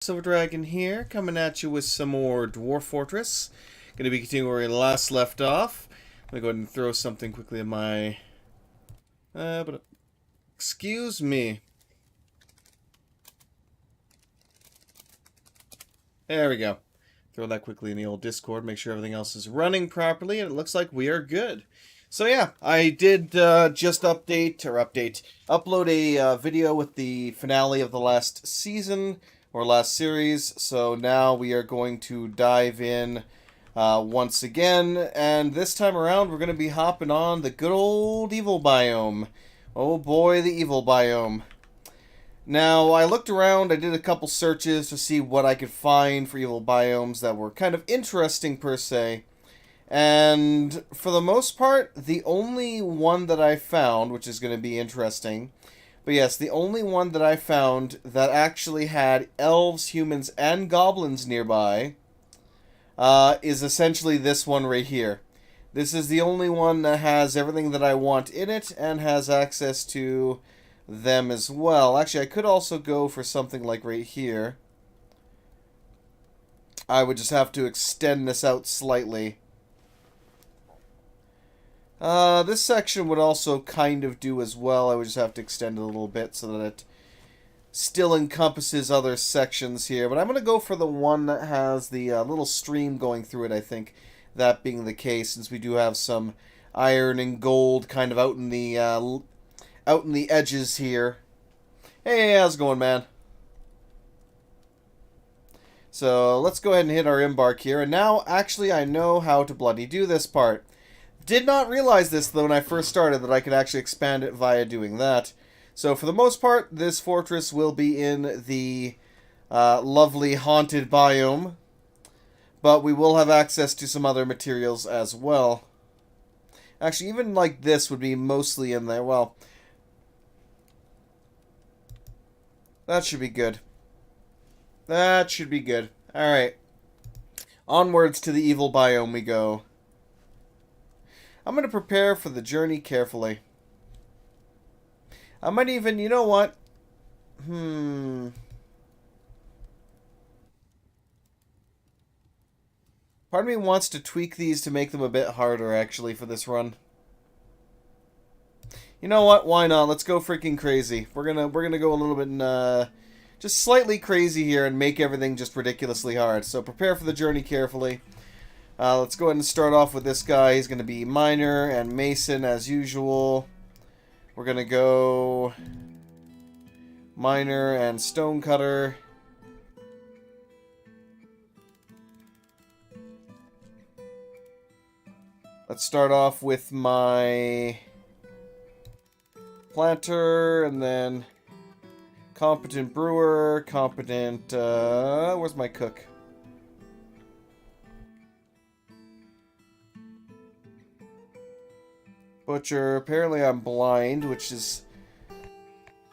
Silver Dragon here, coming at you with some more Dwarf Fortress. Going to be continuing where we last left off. I'm going to go ahead and throw something quickly in my... excuse me. There we go. Throw that quickly in the old Discord, make sure everything else is running properly, and it looks like we are good. So yeah, I did just upload a video with the finale of the last season, or last series, so now we are going to dive in once again, and this time around we're going to be hopping on the good old evil biome. Oh boy, the evil biome. Now, I looked around, I did a couple searches to see what I could find for evil biomes that were kind of interesting per se. And for the most part, the only one that I found, which is going to be interesting, but yes, the only one that I found that actually had elves, humans, and goblins nearby is essentially this one right here. This is the only one that has everything that I want in it and has access to them as well. Actually, I could also go for something like right here. I would just have to extend this out slightly. This section would also kind of do as well. I would just have to extend it a little bit so that it still encompasses other sections here. But I'm going to go for the one that has the little stream going through it, I think. That being the case, since we do have some iron and gold kind of out in the edges here. Hey, how's it going, man? So, let's go ahead and hit our Embark here. And now, actually, I know how to bloody do this part. Did not realize this, though, when I first started, that I could actually expand it via doing that. So, for the most part, this fortress will be in the lovely haunted biome. But we will have access to some other materials as well. Actually, even like this would be mostly in there. Well, that should be good. That should be good. Alright. Onwards to the evil biome we go. I'm going to prepare for the journey carefully. I might even, you know what? Part of me wants to tweak these to make them a bit harder, actually, for this run. You know what? Why not? Let's go freaking crazy. We're gonna go a little bit just slightly crazy here and make everything just ridiculously hard. So prepare for the journey carefully. Let's go ahead and start off with this guy. He's gonna be miner and mason as usual. We're gonna go miner and stonecutter. Let's start off with my planter, and then competent brewer, competent, where's my cook? Butcher, apparently I'm blind, which is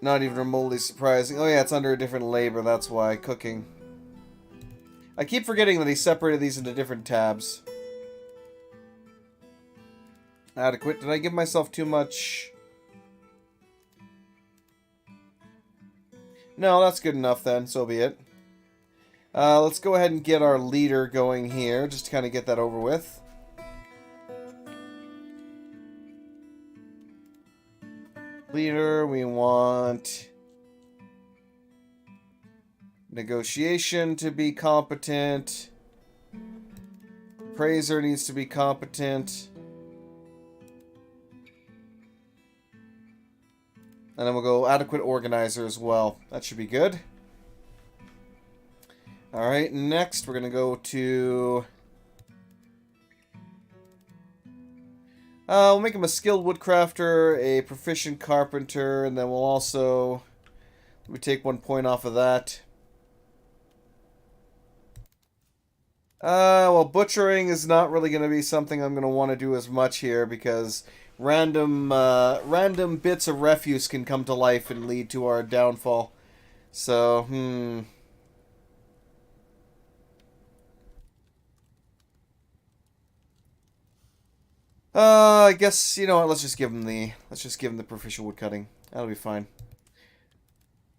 not even remotely surprising. Oh yeah, it's under a different labor, that's why, cooking. I keep forgetting that he separated these into different tabs. Adequate. Did I give myself too much? No, that's good enough then. So be it. Let's go ahead and get our leader going here, just to kind of get that over with. Leader, we want negotiation to be competent. Praiser needs to be competent. And then we'll go adequate organizer as well. That should be good. Alright, next we're going to go to... we'll make him a skilled woodcrafter, a proficient carpenter, and then we'll also... we take 1 point off of that. Well, butchering is not really going to be something I'm going to want to do as much here, because random bits of refuse can come to life and lead to our downfall. So, I guess, you know what, let's just give him the proficient woodcutting. That'll be fine.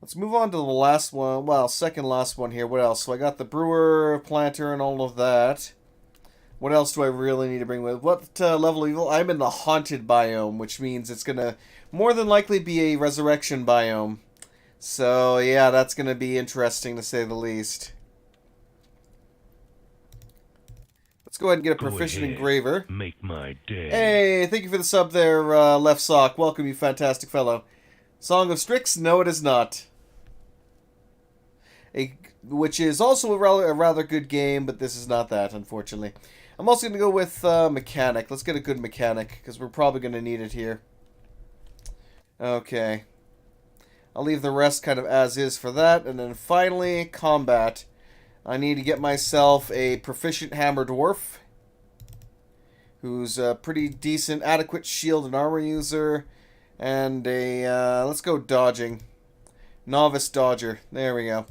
Let's move on to the last one. Well, second last one here. What else? So I got the brewer, planter, and all of that. What else do I really need to bring with? What level of evil? I'm in the haunted biome, which means it's going to more than likely be a resurrection biome. So, yeah, that's going to be interesting to say the least. Let's go ahead and get a proficient engraver. Make my day. Hey, thank you for the sub there, Left Sock. Welcome, you fantastic fellow. Song of Strix? No, it is not. Which is also a rather good game, but this is not that, unfortunately. I'm also going to go with mechanic. Let's get a good mechanic, because we're probably going to need it here. Okay. I'll leave the rest kind of as is for that. And then finally, combat. I need to get myself a proficient hammer dwarf, who's a pretty decent, adequate shield and armor user. And a, let's go dodging. Novice dodger. There we go.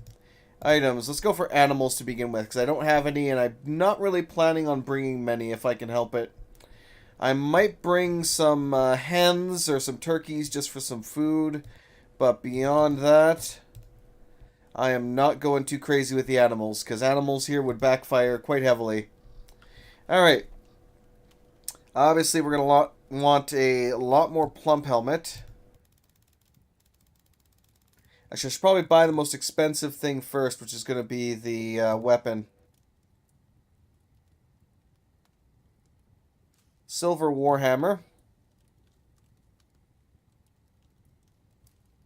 Items. Let's go for animals to begin with, because I don't have any, and I'm not really planning on bringing many if I can help it. I might bring some hens or some turkeys just for some food, but beyond that, I am not going too crazy with the animals, because animals here would backfire quite heavily. Alright. Obviously, we're going to want a lot more plump helmet. I should probably buy the most expensive thing first, which is going to be the weapon. Silver Warhammer.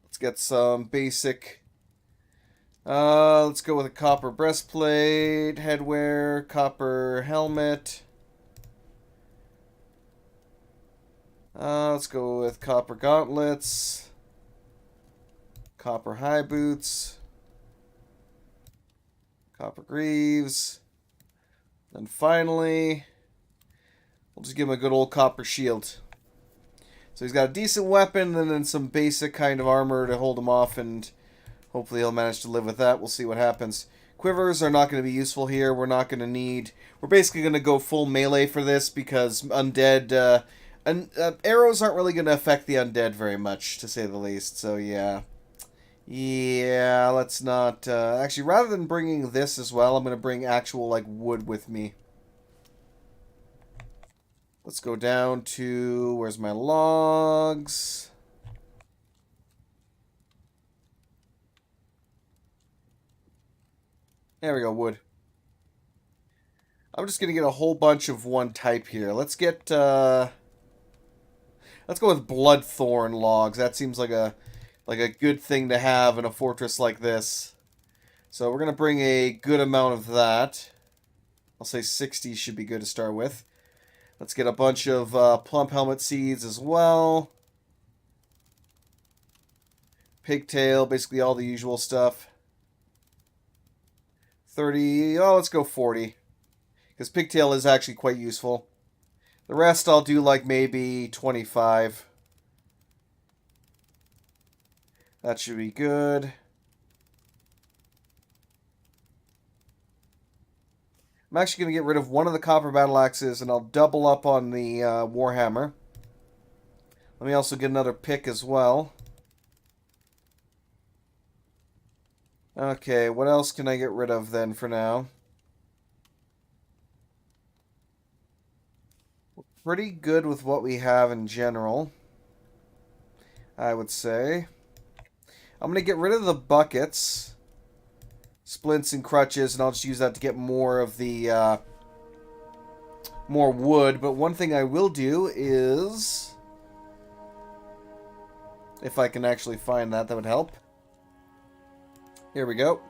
Let's get some basic. Let's go with a copper breastplate, headwear, copper helmet. Let's go with copper gauntlets. Copper high boots. Copper greaves. And finally, we'll just give him a good old copper shield. So he's got a decent weapon and then some basic kind of armor to hold him off, and hopefully he'll manage to live with that. We'll see what happens. Quivers are not going to be useful here. We're not going to need... We're basically going to go full melee for this because undead... arrows aren't really going to affect the undead very much, to say the least. So, yeah. Yeah, let's not... actually, rather than bringing this as well, I'm going to bring actual, like, wood with me. Let's go down to... Where's my logs? There we go, wood. I'm just going to get a whole bunch of one type here. Let's get... let's go with bloodthorn logs. That seems like a good thing to have in a fortress like this. So we're going to bring a good amount of that. I'll say 60 should be good to start with. Let's get a bunch of plump helmet seeds as well. Pigtail, basically all the usual stuff. 30, oh, let's go 40. Because pigtail is actually quite useful. The rest I'll do like maybe 25. That should be good. I'm actually going to get rid of one of the copper battle axes, and I'll double up on the Warhammer. Let me also get another pick as well. Okay, what else can I get rid of then for now? We're pretty good with what we have in general, I would say. I'm going to get rid of the buckets, splints and crutches, and I'll just use that to get more of the, more wood. But one thing I will do is, if I can actually find that, that would help. Here we go.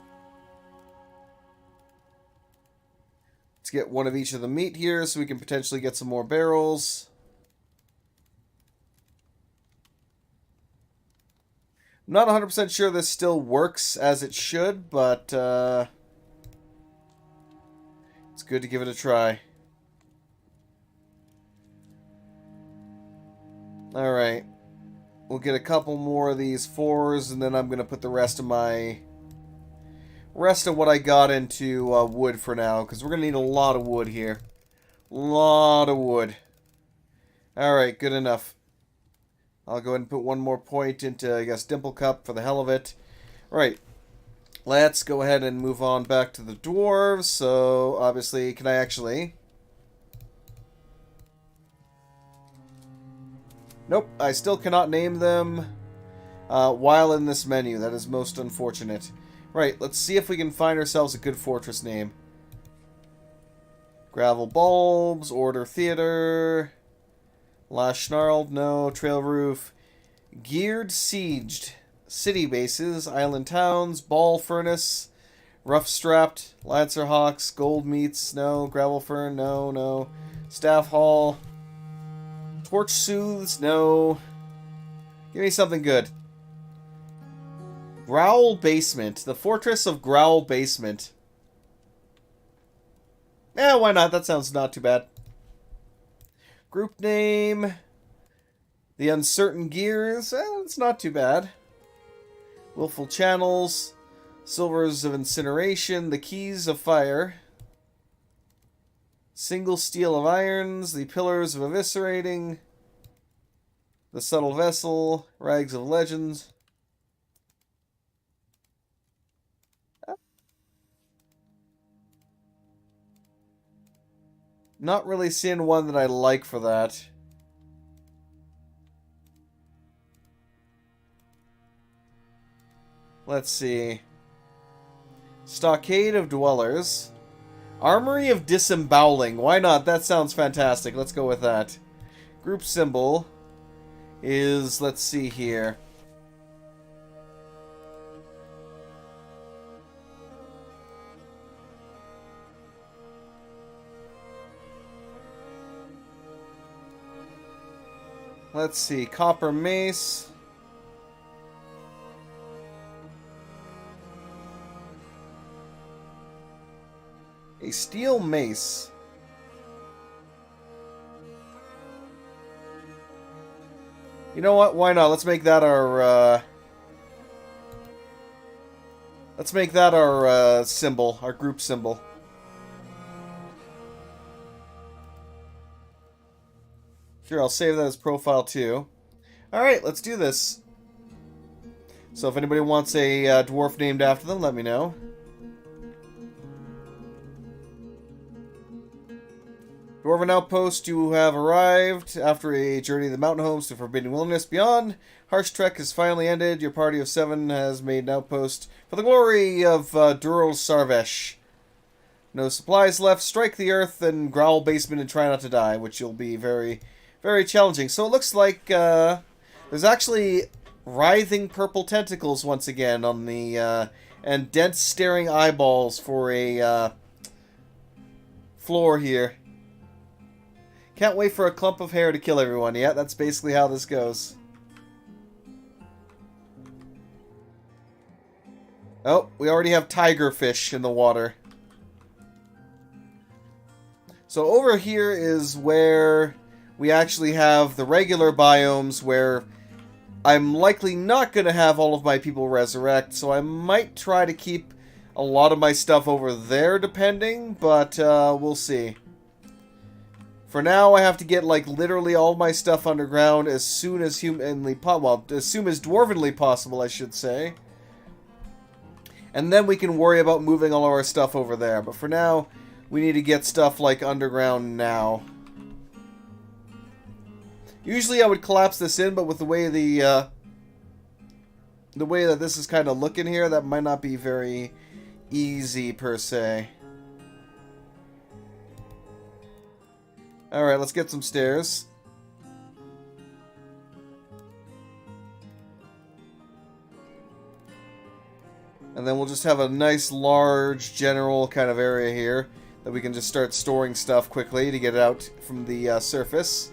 Let's get one of each of the meat here so we can potentially get some more barrels. I'm not 100% sure this still works as it should, but it's good to give it a try. Alright. We'll get a couple more of these 4s, and then I'm going to put the rest of what I got into wood for now, because we're going to need a lot of wood here. Lot of wood. Alright, good enough. I'll go ahead and put one more point into, I guess, Dimple Cup for the hell of it. Right. Let's go ahead and move on back to the dwarves. So, obviously, can I actually... Nope, I still cannot name them while in this menu. That is most unfortunate. Right, let's see if we can find ourselves a good fortress name. Gravel Bulbs, Order Theater, Lash Snarled, no, Trail Roof, Geared Sieged, City Bases, Island Towns, Ball Furnace, Rough Strapped, Lancer Hawks, Gold Meats, no, Gravel Fern, no, no, Staff Hall, Torch Soothes, no. Give me something good. Growl Basement. The Fortress of Growl Basement. Yeah, why not? That sounds not too bad. Group name. The Uncertain Gears. It's not too bad. Willful Channels. Silvers of Incineration. The Keys of Fire. Single Steel of Irons. The Pillars of Eviscerating. The Subtle Vessel. Rags of Legends. Not really seeing one that I like for that. Let's see. Stockade of Dwellers. Armory of Disemboweling. Why not? That sounds fantastic. Let's go with that. Group symbol is, let's see here. Let's see, Copper Mace. A Steel Mace. You know what? Why not? Let's make that our, symbol, our group symbol. Sure, I'll save that as profile too. Alright, let's do this. So if anybody wants a dwarf named after them, let me know. Dwarven Outpost, you have arrived. After a journey of the mountain homes to Forbidden Wilderness beyond, harsh trek has finally ended. Your party of 7 has made an outpost for the glory of Dural Sarvesh. No supplies left. Strike the earth and growl basement and try not to die, which will be very... very challenging. So it looks like there's actually writhing purple tentacles once again on the and dense staring eyeballs for a floor here. Can't wait for a clump of hair to kill everyone. Yeah, that's basically how this goes. Oh, we already have tigerfish in the water. So over here is where we actually have the regular biomes where I'm likely not going to have all of my people resurrect, so I might try to keep a lot of my stuff over there depending, but we'll see. For now, I have to get like literally all my stuff underground as soon as as soon as dwarvenly possible, I should say. And then we can worry about moving all of our stuff over there, but for now, we need to get stuff like underground now. Usually I would collapse this in, but with the way the way that this is kind of looking here, that might not be very easy per se. Alright, let's get some stairs. And then we'll just have a nice large general kind of area here that we can just start storing stuff quickly to get it out from the surface.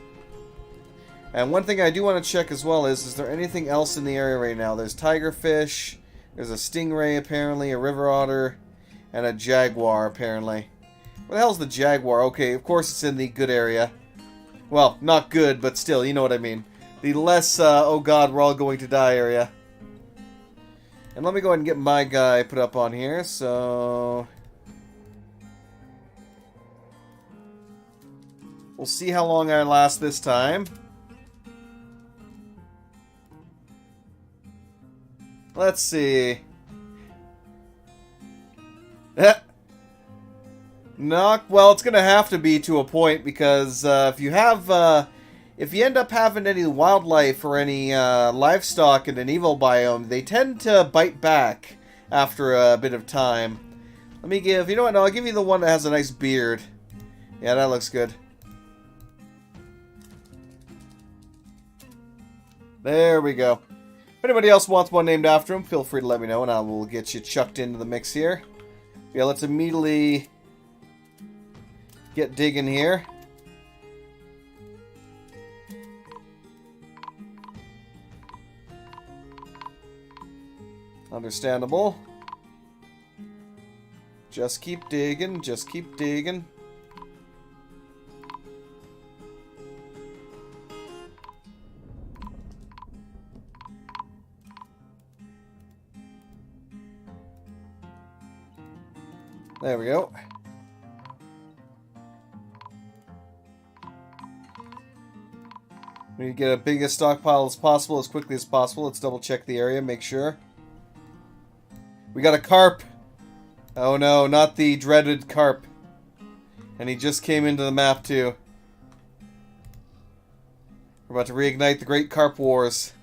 And one thing I do want to check as well is there anything else in the area right now? There's tigerfish, there's a stingray apparently, a river otter, and a jaguar apparently. Where the hell's the jaguar? Okay, of course it's in the good area. Well, not good, but still, you know what I mean. The less, oh god, we're all going to die area. And let me go ahead and get my guy put up on here, so... we'll see how long I last this time. Let's see. Not well. It's gonna have to be to a point because if you end up having any wildlife or any livestock in an evil biome, they tend to bite back after a bit of time. Let me give. You know what? No, I'll give you the one that has a nice beard. Yeah, that looks good. There we go. If anybody else wants one named after him, feel free to let me know, and I will get you chucked into the mix here. Yeah, let's immediately get digging here. Understandable. Just keep digging, just keep digging. There we go. We need to get a biggest stockpile as possible, as quickly as possible. Let's double check the area, make sure. We got a carp! Oh no, not the dreaded carp. And he just came into the map too. We're about to reignite the Great Carp Wars.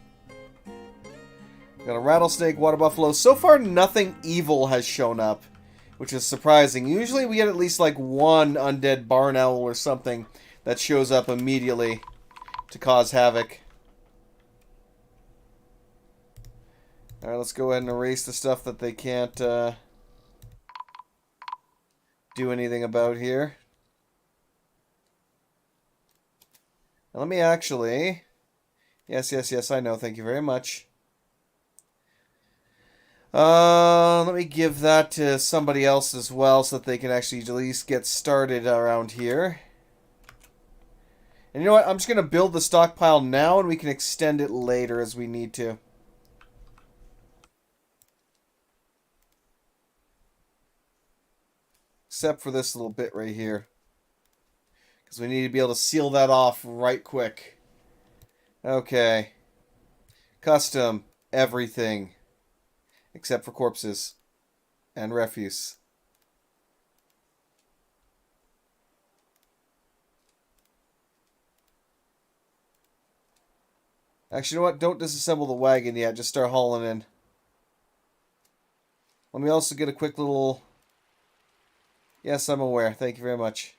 We got a rattlesnake, water buffalo. So far, nothing evil has shown up, which is surprising. Usually we get at least like one undead barn owl or something that shows up immediately to cause havoc. Alright, let's go ahead and erase the stuff that they can't do anything about here. And let me actually... Yes, I know. Thank you very much. Let me give that to somebody else as well so that they can actually at least get started around here. And you know what? I'm just going to build the stockpile now and we can extend it later as we need to. Except for this little bit right here. Because we need to be able to seal that off right quick. Okay. Custom. Everything. Except for corpses. And refuse. Actually, you know what? Don't disassemble the wagon yet. Just start hauling in. Let me also get a quick little... Yes, I'm aware. Thank you very much.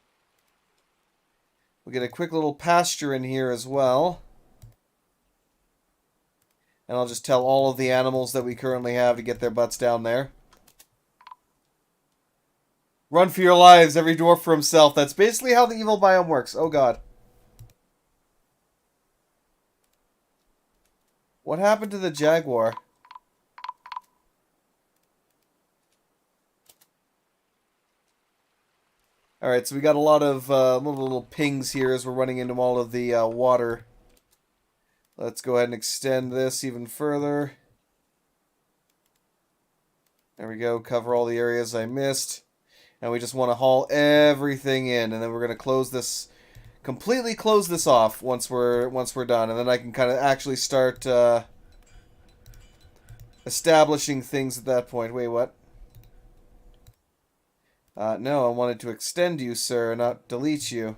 We'll get a quick little pasture in here as well. And I'll just tell all of the animals that we currently have to get their butts down there. Run for your lives, every dwarf for himself. That's basically how the evil biome works. Oh god. What happened to the jaguar? Alright, so we got a lot of little pings here as we're running into all of the water. Let's go ahead and extend this even further. There we go, cover all the areas I missed. And we just want to haul everything in, and then we're going to close this, completely close this off once we're done. And then I can kind of actually start establishing things at that point. Wait, what? No, I wanted to extend you, sir, not delete you.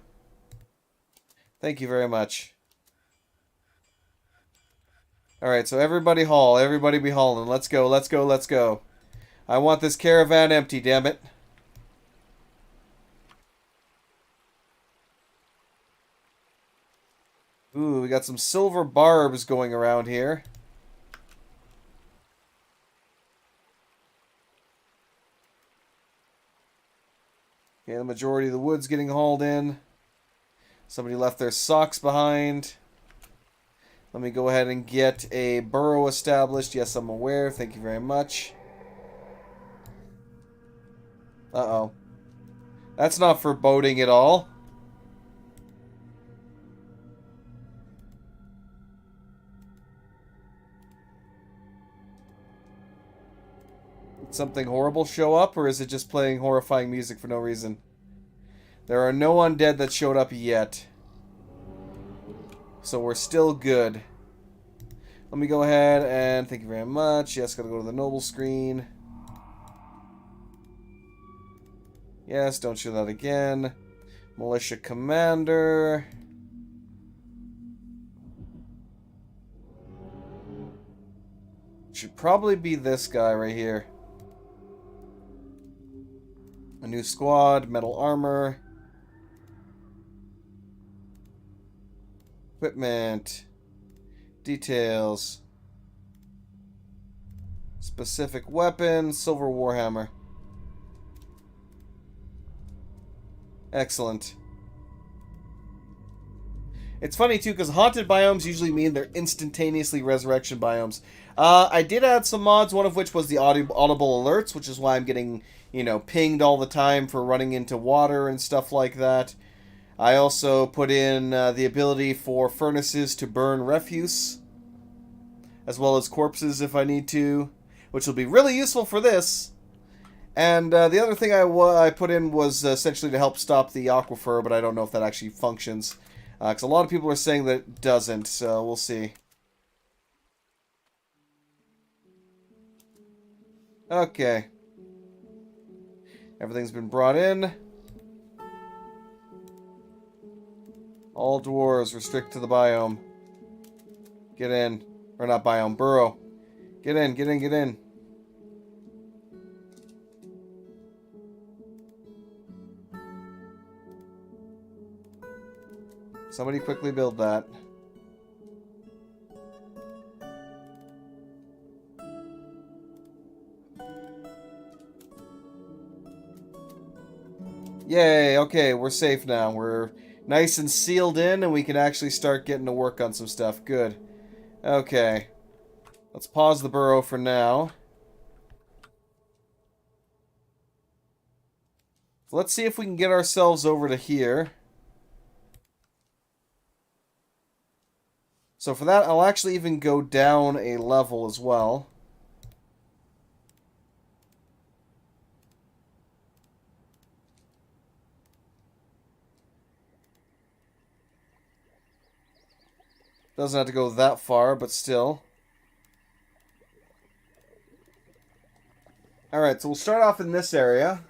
Thank you very much. Alright, so everybody haul. Everybody be hauling. Let's go, let's go, let's go. I want this caravan empty, damn it. Ooh, we got some silver barbs going around here. Okay, the majority of the wood's getting hauled in. Somebody left their socks behind. Let me go ahead and get a burrow established. Yes, I'm aware. Thank you very much. Uh-oh. That's not foreboding at all. Did something horrible show up, or is it just playing horrifying music for no reason? There are no undead that showed up yet. So we're still good. Let me go ahead and thank you very much. Yes, gotta go to the noble screen. Yes, don't show that again. Militia commander. Should probably be this guy right here. A new squad, metal armor. Equipment. Details. Specific weapon, silver warhammer. Excellent. It's funny too, because haunted biomes usually mean they're instantaneously resurrection biomes. I did add some mods, one of which was the audible alerts, which is why I'm getting, pinged all the time for running into water and stuff like that. I also put in the ability for furnaces to burn refuse, as well as corpses if I need to, which will be really useful for this. And the other thing I put in was essentially to help stop the aquifer, but I don't know if that actually functions. Because a lot of people are saying that it doesn't, so we'll see. Okay. Everything's been brought in. All dwarves restrict to the biome. Get in. Or not biome, burrow. Get in, get in, get in. Somebody quickly build that. Yay, okay, we're safe now. We're nice and sealed in, and we can actually start getting to work on some stuff. Good. Okay. Let's pause the burrow for now. So let's see if we can get ourselves over to here. So for that, I'll actually even go down a level as well. Doesn't have to go that far, but still. Alright, so we'll start off in this area.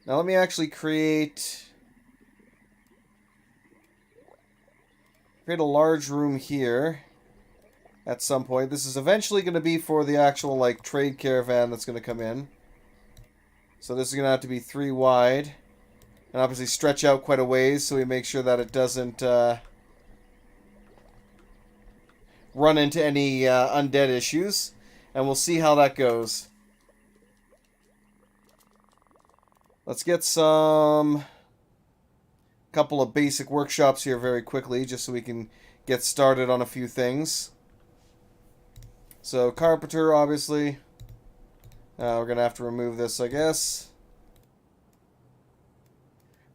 Now let me actually create a large room here at some point. This is eventually going to be for the actual, like, trade caravan that's going to come in. So this is going to have to be 3 wide. And obviously stretch out quite a ways so we make sure that it doesn't run into any undead issues. And we'll see how that goes. Let's get some couple of basic workshops here very quickly, just so we can get started on a few things. So, carpenter, obviously. We're going to have to remove this, I guess.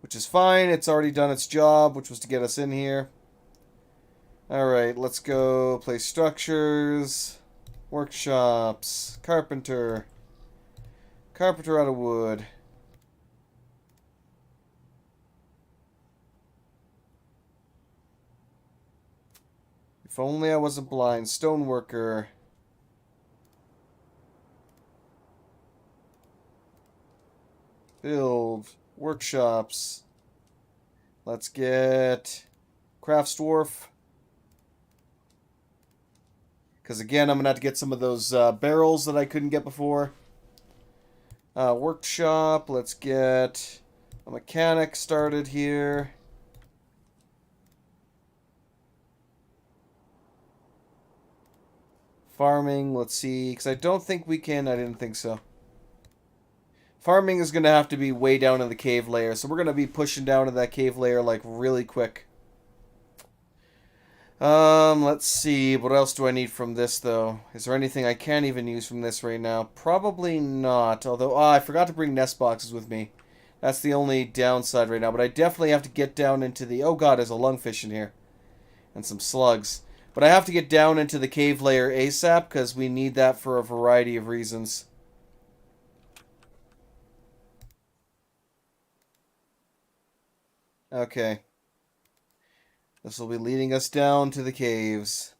Which is fine. It's already done its job, which was to get us in here. Alright, let's go place structures. Workshops. Carpenter. Carpenter out of wood. If only I wasn't blind. Stoneworker. Build. Workshops. Let's get Crafts Dwarf. Because again, I'm going to have to get some of those barrels that I couldn't get before. Workshop. Let's get a mechanic started here. Farming. Let's see. Because I don't think we can. I didn't think so. Farming is going to have to be way down in the cave layer, so we're going to be pushing down to that cave layer, like, really quick. Let's see. What else do I need from this, though? Is there anything I can't even use from this right now? Probably not, although, I forgot to bring nest boxes with me. That's the only downside right now, but I definitely have to get down into the... Oh god, there's a lungfish in here. And some slugs. But I have to get down into the cave layer ASAP, because we need that for a variety of reasons. Okay. This will be leading us down to the caves.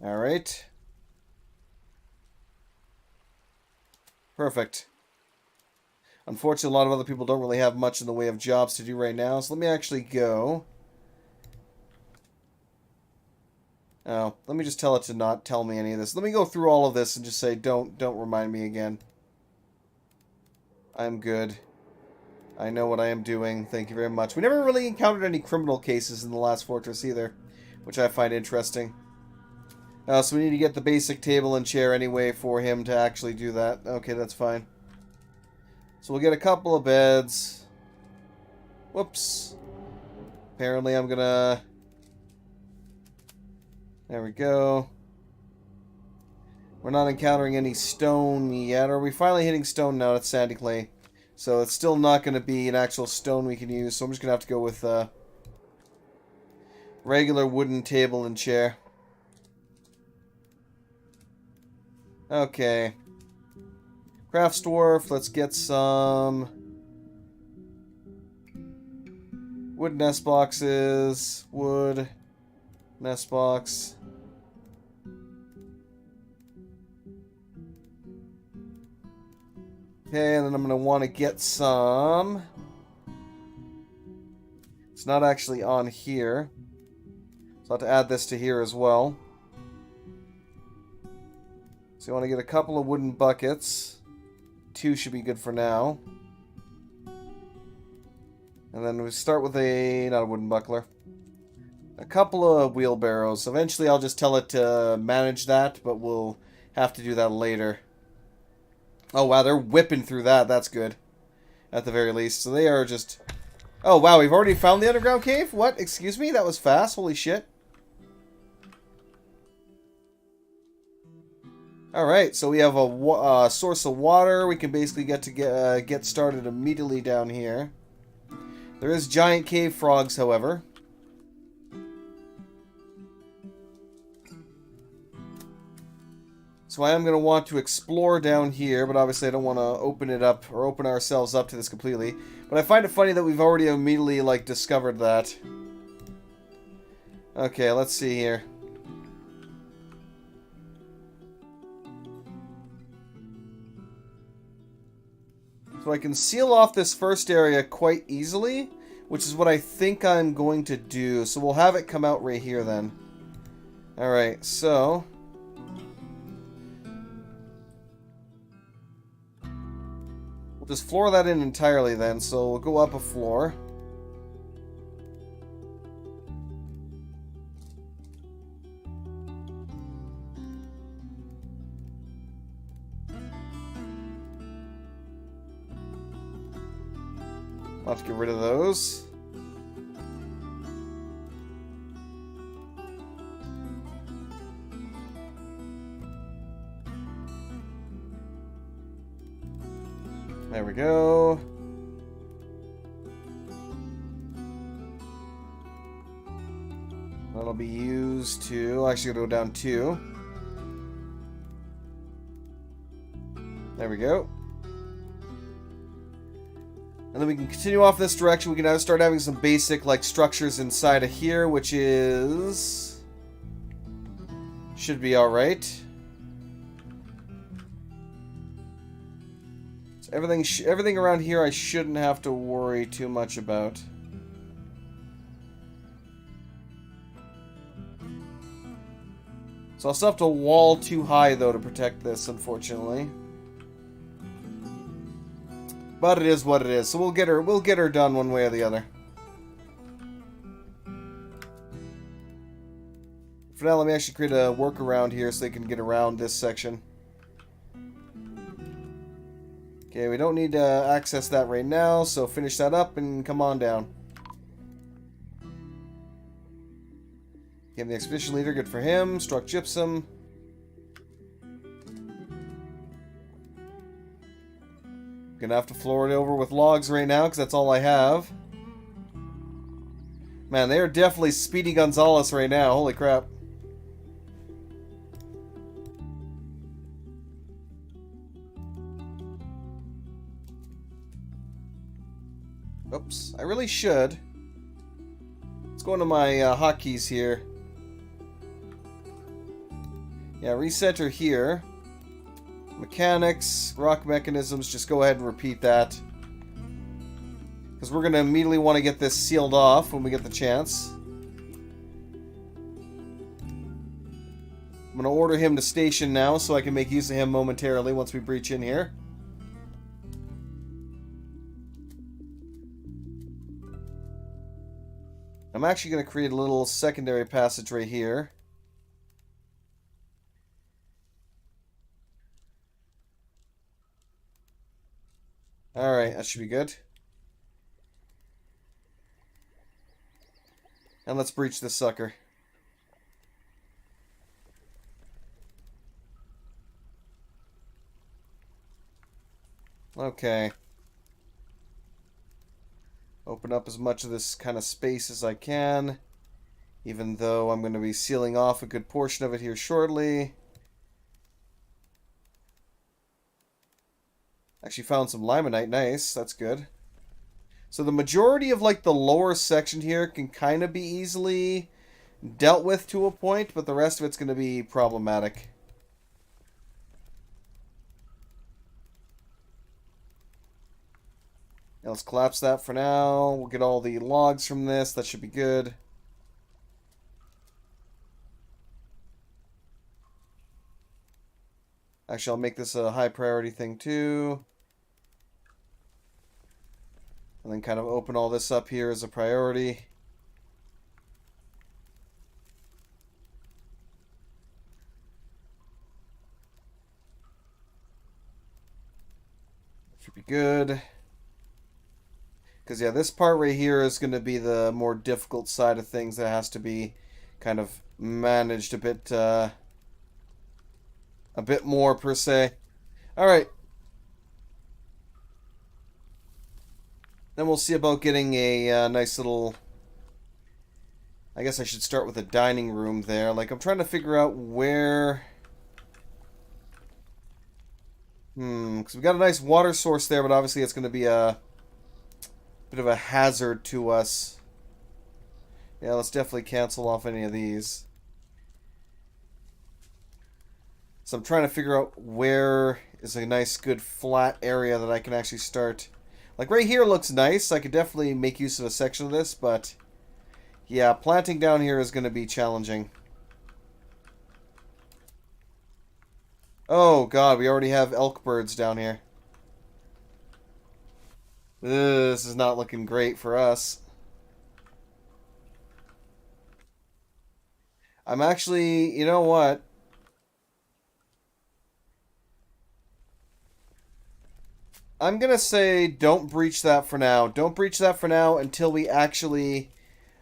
Alright. Perfect. Unfortunately, a lot of other people don't really have much in the way of jobs to do right now, so let me actually go. Oh, let me just tell it to not tell me any of this. Let me go through all of this and just say, don't remind me again. I'm good. I know what I am doing. Thank you very much. We never really encountered any criminal cases in the last fortress either, which I find interesting. So we need to get the basic table and chair anyway for him to actually do that. Okay, that's fine. So we'll get a couple of beds. Whoops. Apparently I'm gonna... There we go. We're not encountering any stone yet. Are we finally hitting stone now? It's sandy clay. So it's still not going to be an actual stone we can use. So I'm just going to have to go with regular wooden table and chair. Okay. Crafts Dwarf. Let's get some wood nest boxes. Wood nest box. Okay, and then I'm going to want to get some... It's not actually on here. So I'll have to add this to here as well. So you want to get a couple of wooden buckets. 2 should be good for now. And then we start with a... not a wooden buckler. A couple of wheelbarrows. Eventually I'll just tell it to manage that, but we'll have to do that later. Oh, wow, they're whipping through that. That's good. At the very least. So they are just... Oh, wow, we've already found the underground cave? What? Excuse me? That was fast. Holy shit. Alright, so we have a source of water. We can basically get started immediately down here. There is giant cave frogs, however. So I am going to want to explore down here, but obviously I don't want to open it up, or open ourselves up to this completely. But I find it funny that we've already immediately, like, discovered that. Okay, let's see here. So I can seal off this first area quite easily, which is what I think I'm going to do. So we'll have it come out right here then. Alright, so... just floor that in entirely then, so we'll go up a floor. I'll have to get rid of those. There we go. That'll be used to... I'll actually go down 2. There we go. And then we can continue off this direction. We can now start having some basic, like, structures inside of here, which is... should be alright. Everything around here I shouldn't have to worry too much about. So I'll still have to wall too high, though, to protect this, unfortunately. But it is what it is. So we'll get her done one way or the other. For now, let me actually create a workaround here so they can get around this section. Okay, we don't need to access that right now, so finish that up and come on down. Okay, the expedition leader, good for him. Struck gypsum. Gonna have to floor it over with logs right now, because that's all I have. Man, they are definitely Speedy Gonzales right now. Holy crap. Oops, I really should. Let's go into my hotkeys here. Yeah, recenter here. Mechanics, rock mechanisms, just go ahead and repeat that. Because we're going to immediately want to get this sealed off when we get the chance. I'm going to order him to station now so I can make use of him momentarily once we breach in here. I'm actually going to create a little secondary passage right here. Alright, that should be good. And let's breach this sucker. Okay. Open up as much of this kind of space as I can. Even though I'm going to be sealing off a good portion of it here shortly. Actually found some limonite. Nice. That's good. So the majority of like the lower section here can kind of be easily dealt with to a point, but the rest of it's going to be problematic. Now let's collapse that for now. We'll get all the logs from this. That should be good. Actually, I'll make this a high priority thing too. And then kind of open all this up here as a priority. Should be good. Because, yeah, this part right here is going to be the more difficult side of things that has to be kind of managed a bit more, per se. Alright. Then we'll see about getting a nice little... I guess I should start with a dining room there. Like, I'm trying to figure out where... because we got a nice water source there, but obviously it's going to be a bit of a hazard to us. Yeah, let's definitely cancel off any of these. So I'm trying to figure out where is a nice, good, flat area that I can actually start. Like, right here looks nice. I could definitely make use of a section of this, but... yeah, planting down here is going to be challenging. Oh, God, we already have elk birds down here. This is not looking great for us. I'm actually... you know what? I'm going to say don't breach that for now. Don't breach that for now until we actually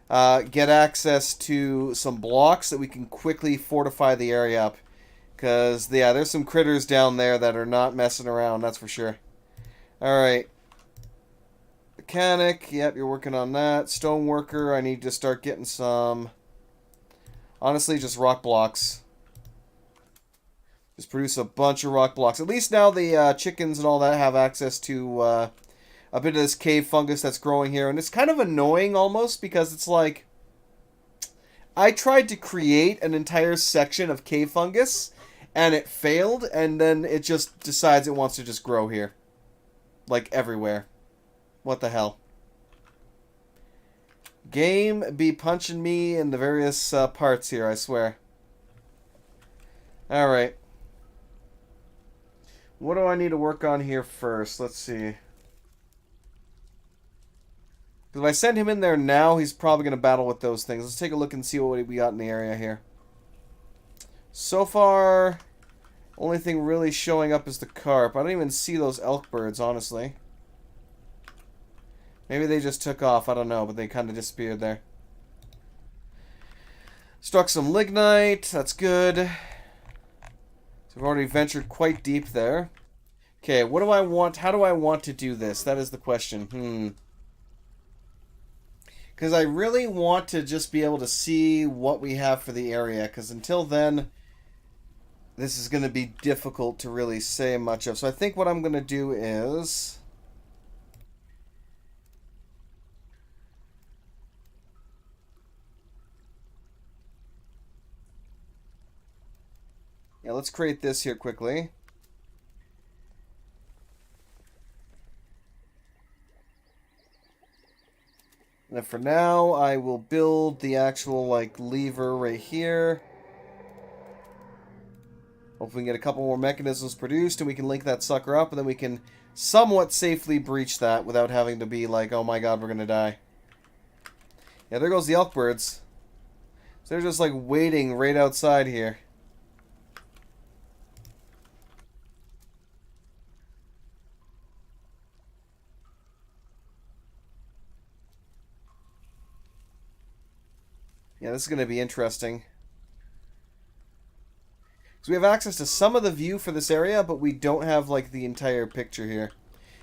get access to some blocks that we can quickly fortify the area up. Because, yeah, there's some critters down there that are not messing around, that's for sure. Alright. Mechanic, yep, you're working on that. Stoneworker, I need to start getting some... honestly, just rock blocks. Just produce a bunch of rock blocks. At least now the chickens and all that have access to a bit of this cave fungus that's growing here. And it's kind of annoying almost because it's like... I tried to create an entire section of cave fungus and it failed. And then it just decides it wants to just grow here. Like everywhere. What the hell? Game be punching me in the various parts here, I swear. Alright. What do I need to work on here first? Let's see. If I send him in there now, he's probably going to battle with those things. Let's take a look and see what we got in the area here. So far, only thing really showing up is the carp. I don't even see those elk birds, honestly. Maybe they just took off. I don't know, but they kind of disappeared there. Struck some lignite. That's good. So we've already ventured quite deep there. Okay, what do I want? How do I want to do this? That is the question. Because I really want to just be able to see what we have for the area. Because until then, this is going to be difficult to really say much of. So I think what I'm going to do is... Yeah, let's create this here quickly. And for now, I will build the actual, like, lever right here. Hopefully we can get a couple more mechanisms produced and we can link that sucker up and then we can somewhat safely breach that without having to be like, oh my god, we're gonna die. Yeah, there goes the elk birds. So they're just like waiting right outside here. Yeah, this is going to be interesting. So we have access to some of the view for this area, but we don't have like the entire picture here.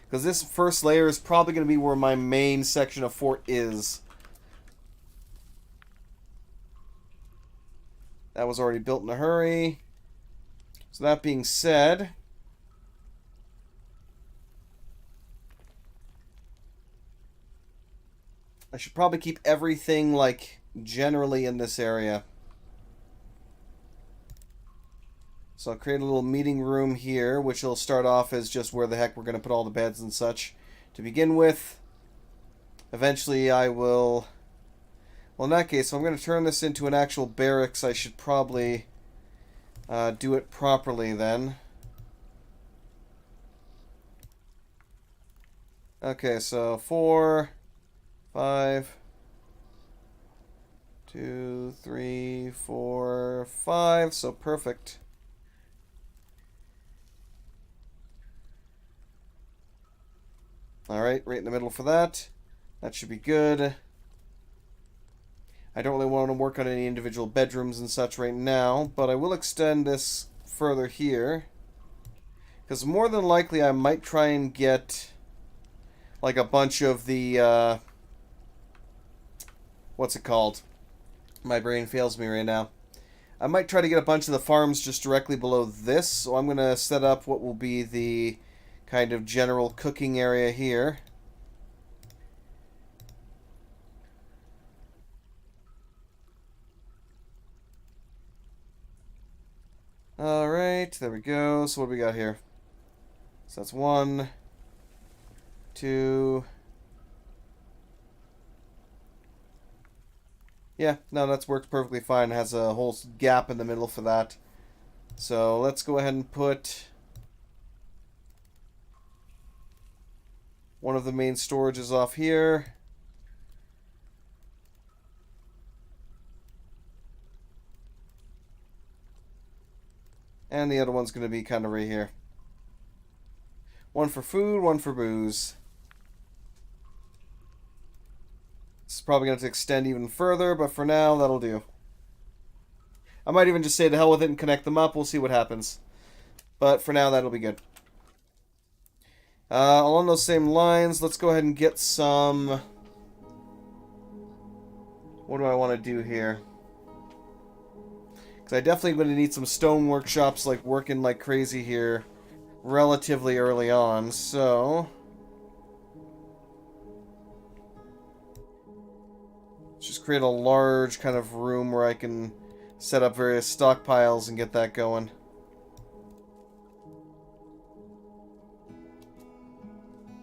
Because this first layer is probably going to be where my main section of fort is. That was already built in a hurry. So that being said, I should probably keep everything like generally in this area. So I'll create a little meeting room here, which will start off as just where the heck we're going to put all the beds and such to begin with. Eventually I will... Well, in that case, if I'm going to turn this into an actual barracks, I should probably do it properly then. Okay, so 4, 5, 2, 3, 4, 5, so perfect. Alright, right in the middle for that. That should be good. I don't really want to work on any individual bedrooms and such right now, but I will extend this further here. Because more than likely I might try and get like a bunch of the, what's it called? My brain fails me right now. I might try to get a bunch of the farms just directly below this, so I'm going to set up what will be the kind of general cooking area here. Alright, there we go. So what do we got here? So that's 1, 2... Yeah, no, that's worked perfectly fine. It has a whole gap in the middle for that. So let's go ahead and put one of the main storages off here. And the other one's going to be kind of right here. One for food, one for booze. This is probably going to extend even further, but for now, that'll do. I might even just say to hell with it and connect them up. We'll see what happens. But for now, that'll be good. Along those same lines, let's go ahead and get some... What do I want to do here? Because I definitely going to need some stone workshops like working like crazy here relatively early on, so... Let's just create a large kind of room where I can set up various stockpiles and get that going.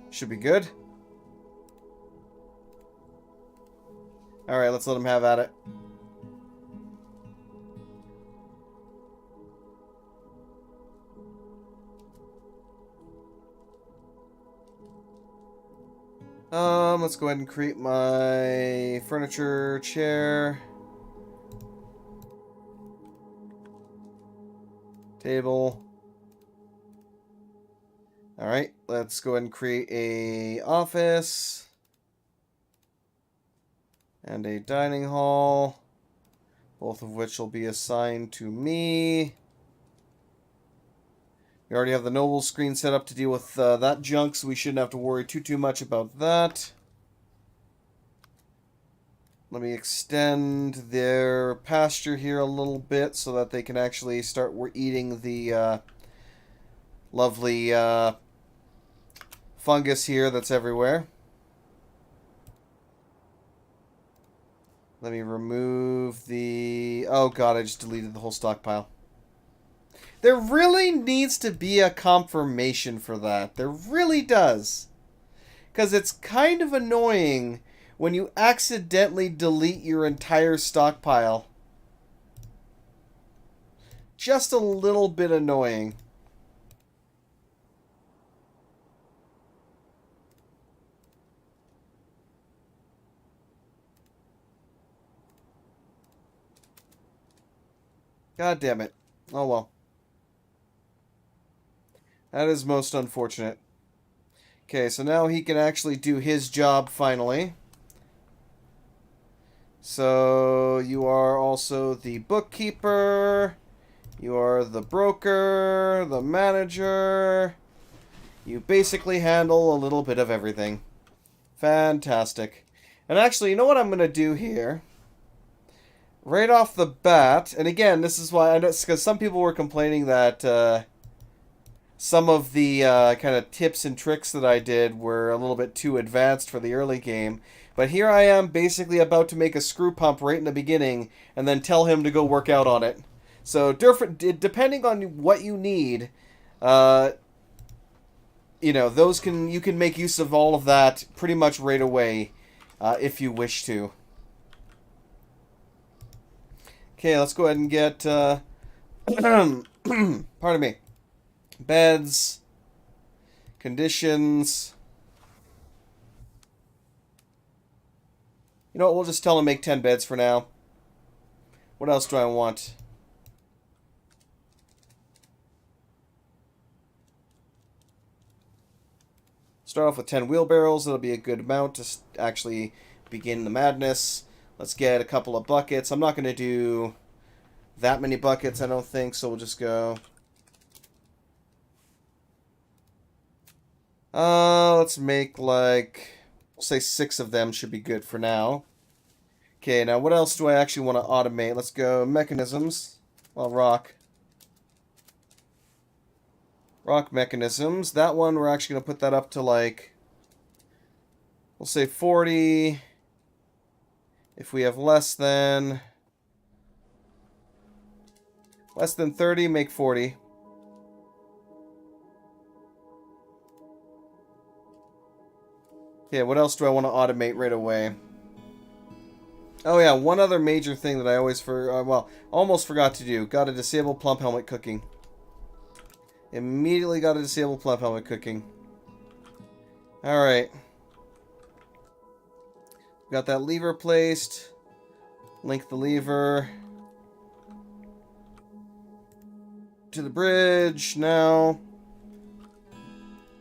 Should be good. Alright, let's let them have at it. Let's go ahead and create my furniture chair. Table. Alright, let's go ahead and create a office. And a dining hall. Both of which will be assigned to me. We already have the noble screen set up to deal with that junk, so we shouldn't have to worry too much about that. Let me extend their pasture here a little bit so that they can actually start eating the lovely fungus here that's everywhere. Let me remove the... Oh god, I just deleted the whole stockpile. There really needs to be a confirmation for that. There really does. Because it's kind of annoying when you accidentally delete your entire stockpile. Just a little bit annoying. God damn it. Oh well. That is most unfortunate. Okay, so now he can actually do his job finally. So you are also the bookkeeper. You are the broker, the manager. You basically handle a little bit of everything. Fantastic. And actually, you know what I'm going to do here? Right off the bat, and again, this is why I know, because some people were complaining that some of the kind of tips and tricks that I did were a little bit too advanced for the early game. But here I am basically about to make a screw pump right in the beginning and then tell him to go work out on it. So depending on what you need, you know, you can make use of all of that pretty much right away if you wish to. Okay, let's go ahead and get pardon me. Beds, conditions. You know what, we'll just tell him to make 10 beds for now. What else do I want? Start off with 10 wheelbarrows. That'll be a good amount to actually begin the madness. Let's get a couple of buckets. I'm not going to do that many buckets, I don't think, so we'll just go... let's make like... We'll say 6 of them should be good for now. Okay, now what else do I actually want to automate? Let's go mechanisms. Well, rock. Rock mechanisms. That one, we're actually going to put that up to like... We'll say 40... If we have less than 30, make 40. Okay, what else do I want to automate right away? Oh yeah, one other major thing that I always almost forgot to do. Got to disable plump helmet cooking. Immediately got to disable plump helmet cooking. Alright. Got that lever placed. Link the lever to the bridge. Now,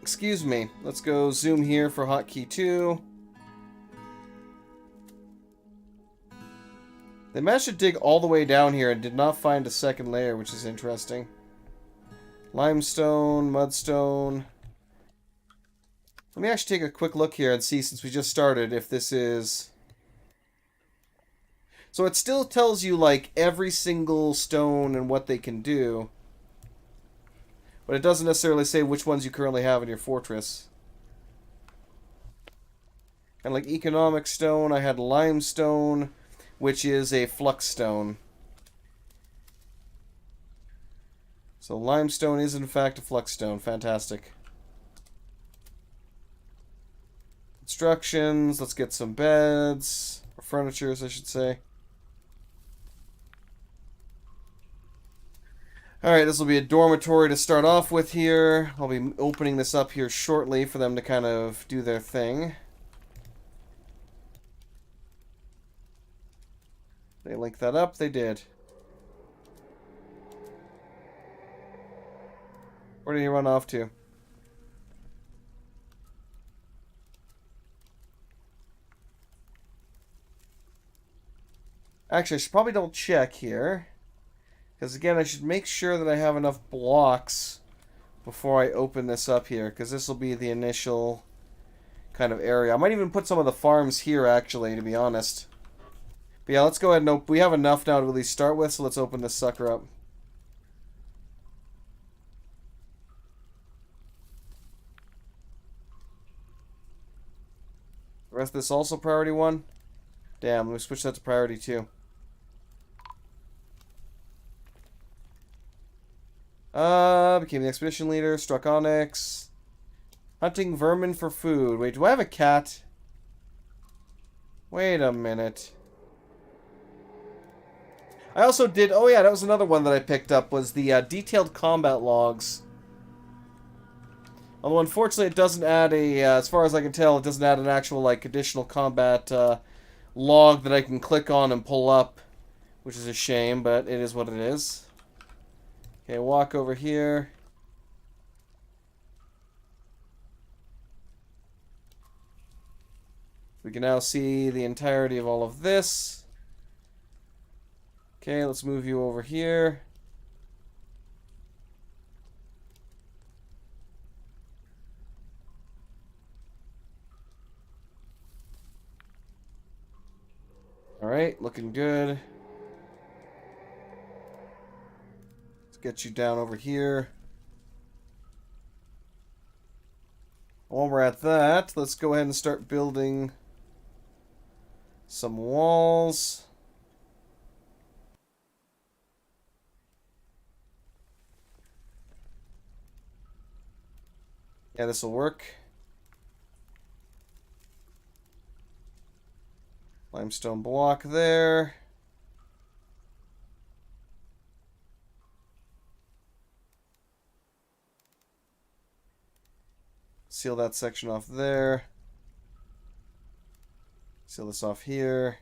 excuse me. Let's go zoom here for hotkey 2. They managed to dig all the way down here and did not find a second layer, which is interesting. Limestone, mudstone. Let me actually take a quick look here and see, since we just started, if this is... So it still tells you, like, every single stone and what they can do. But it doesn't necessarily say which ones you currently have in your fortress. And like economic stone, I had limestone, which is a flux stone. So limestone is in fact a flux stone. Fantastic. Instructions. Let's get some beds. Or furnitures, I should say. Alright, this will be a dormitory to start off with here. I'll be opening this up here shortly for them to kind of do their thing. They link that up? They did. Where did he run off to? Actually, I should probably double check here. Because again, I should make sure that I have enough blocks before I open this up here. Because this will be the initial kind of area. I might even put some of the farms here, actually, to be honest. But yeah, let's go ahead and open. We have enough now to at least start with, so let's open this sucker up. The rest of this also priority 1? Damn, let me switch that to priority 2. Became the expedition leader. Struck onyx. Hunting vermin for food. Wait, do I have a cat? Wait a minute. I also did... Oh yeah, that was another one that I picked up, was the detailed combat logs. Although unfortunately it doesn't add a... as far as I can tell, it doesn't add an actual, like, additional combat log that I can click on and pull up. Which is a shame, but it is what it is. Okay, walk over here. We can now see the entirety of all of this. Okay, let's move you over here. Alright, looking good. Let's get you down over here. While we're at that, let's go ahead and start building some walls. Yeah, this will work. Limestone block there. Seal that section off there. Seal this off here.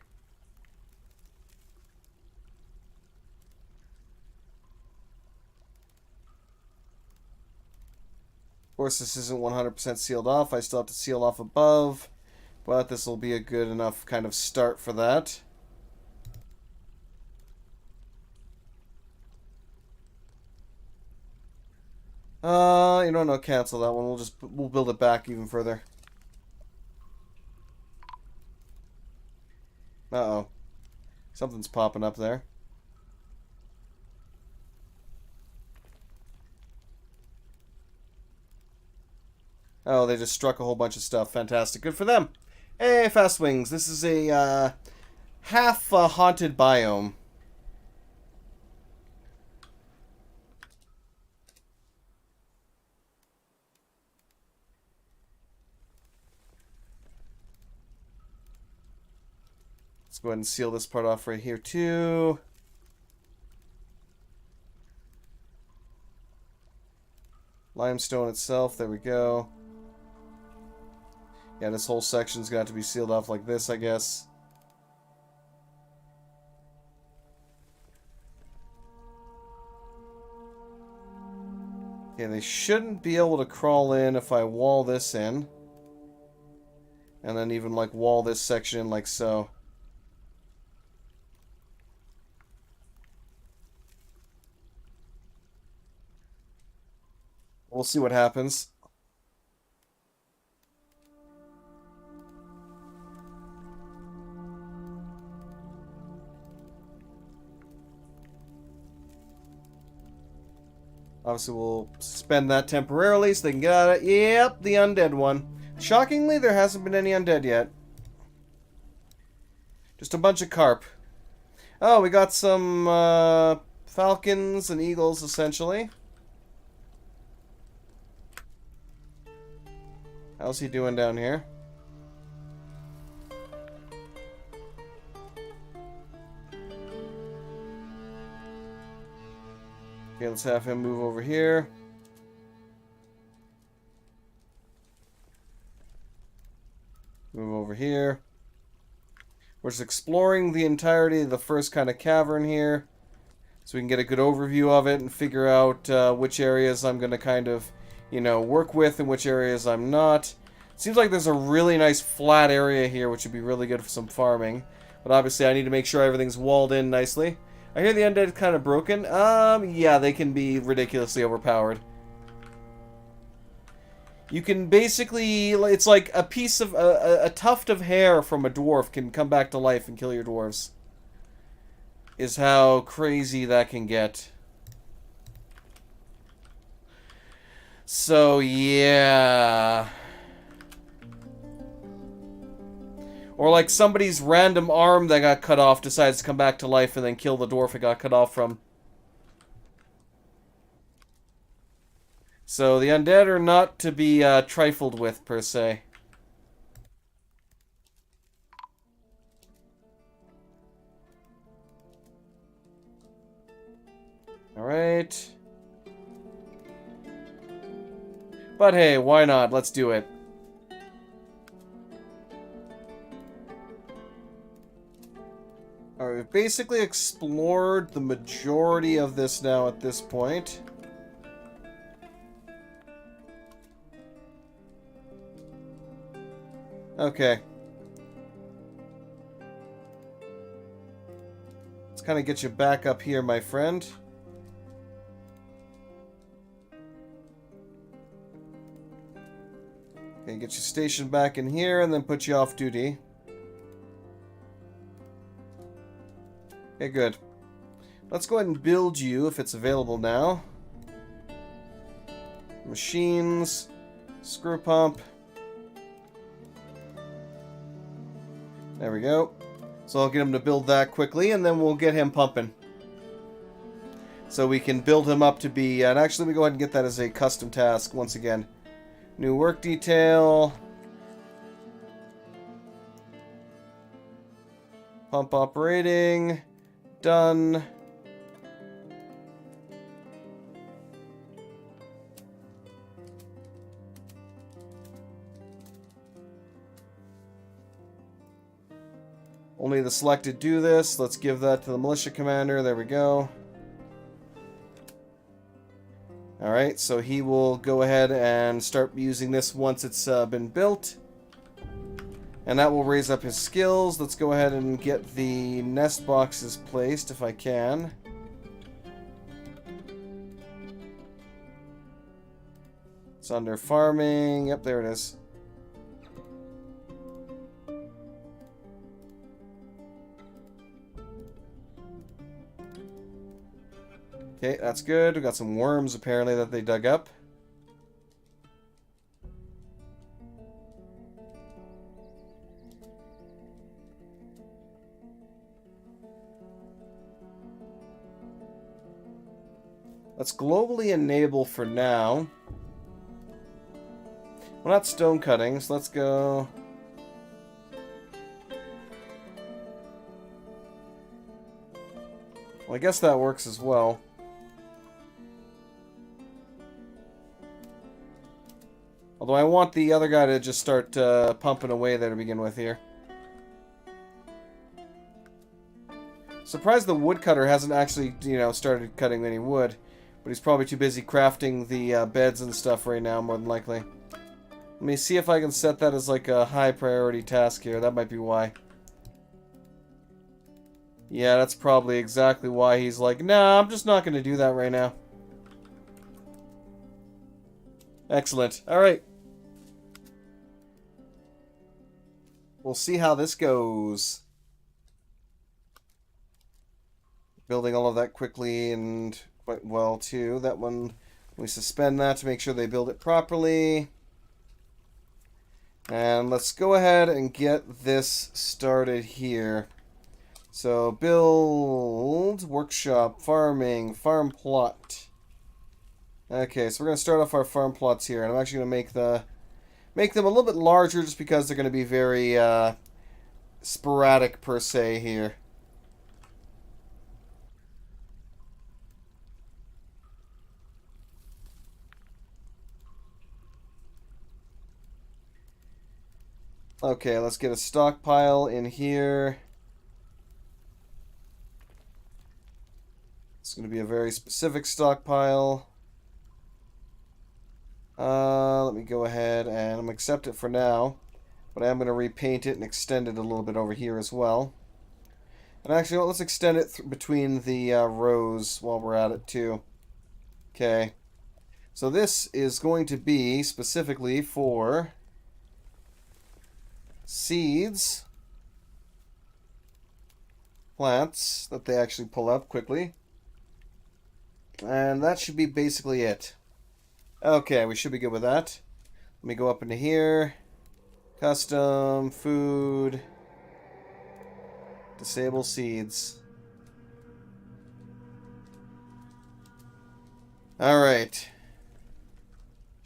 Of course, this isn't 100% sealed off. I still have to seal off above. But this will be a good enough kind of start for that. You know, no, cancel that one. We'll build it back even further. Uh-oh. Something's popping up there. Oh, they just struck a whole bunch of stuff. Fantastic. Good for them. Hey, Fast Wings. This is a half haunted biome. Let's go ahead and seal this part off right here too. Limestone itself, there we go. Yeah, this whole section's got to be sealed off like this, I guess. Okay, they shouldn't be able to crawl in if I wall this in. And then even, like, wall this section in like so. We'll see what happens. Obviously, we'll suspend that temporarily so they can get out of it. Yep, the undead one. Shockingly, there hasn't been any undead yet. Just a bunch of carp. Oh, we got some falcons and eagles, essentially. How's he doing down here? Okay, let's have him move over here. Move over here. We're just exploring the entirety of the first kind of cavern here, so we can get a good overview of it and figure out which areas I'm going to kind of, you know, work with and which areas I'm not. Seems like there's a really nice flat area here, which would be really good for some farming. But obviously I need to make sure everything's walled in nicely. I hear the undead kind of broken. Yeah, they can be ridiculously overpowered. You can basically, it's like a piece of, a tuft of hair from a dwarf can come back to life and kill your dwarves. Is how crazy that can get. So, yeah. Or like somebody's random arm that got cut off decides to come back to life and then kill the dwarf it got cut off from. So the undead are not to be trifled with, per se. Alright. But hey, why not? Let's do it. Alright, we've basically explored the majority of this now at this point. Okay. Let's kind of get you back up here, my friend. Okay, get you stationed back in here and then put you off duty. Okay, good. Let's go ahead and build you if it's available now. Machines, screw pump. There we go. So I'll get him to build that quickly and then we'll get him pumping. So we can build him up to be, and actually let me go ahead and get that as a custom task once again. New work detail. Pump operating. Done. Only the selected do this. Let's give that to the militia commander. There we go. Alright, so he will go ahead and start using this once it's been built. And that will raise up his skills. Let's go ahead and get the nest boxes placed if I can. It's under farming. Yep, there it is. Okay, that's good. We've got some worms, apparently, that they dug up. Let's globally enable for now. Well, not stone cutting, so let's go... Well, I guess that works as well. Although I want the other guy to just start pumping away there to begin with here. Surprised the woodcutter hasn't actually, started cutting any wood. But he's probably too busy crafting the beds and stuff right now, more than likely. Let me see if I can set that as like a high priority task here. That might be why. Yeah, that's probably exactly why he's like, nah, I'm just not going to do that right now. Excellent. Alright. We'll see how this goes. Building all of that quickly and quite well, too. That one, we suspend that to make sure they build it properly. And let's go ahead and get this started here. So, build, workshop, farming, farm plot. Okay, so we're going to start off our farm plots here, and I'm actually going to make them a little bit larger just because they're going to be very sporadic per se here. Okay, let's get a stockpile in here. It's going to be a very specific stockpile. Let me go ahead and I'm going to accept it for now. But I am going to repaint it and extend it a little bit over here as well. And actually, let's extend it between the rows while we're at it too. Okay. So this is going to be specifically for seeds. Plants that they actually pull up quickly. And that should be basically it. Okay, we should be good with that. Let me go up into here. Custom, food, disable seeds. Alright.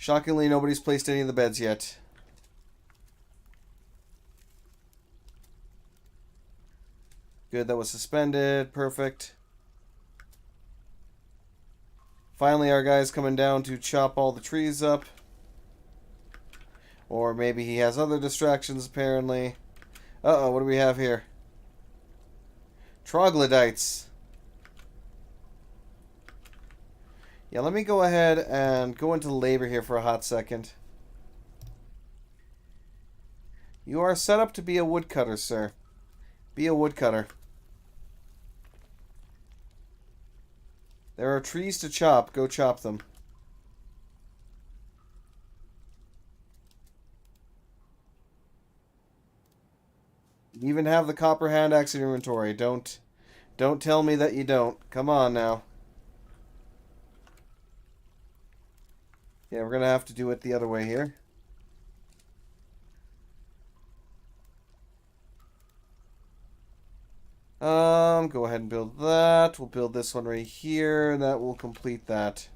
Shockingly, nobody's placed any of the beds yet. Good, that was suspended. Perfect. Finally, our guy's coming down to chop all the trees up. Or maybe he has other distractions, apparently. Uh-oh, what do we have here? Troglodytes. Yeah, let me go ahead and go into labor here for a hot second. You are set up to be a woodcutter, sir. Be a woodcutter. There are trees to chop. Go chop them. You even have the copper hand axe in your inventory. Don't tell me that you don't. Come on now. Yeah, we're gonna have to do it the other way here. Go ahead and build that. We'll build this one right here, and that will complete that.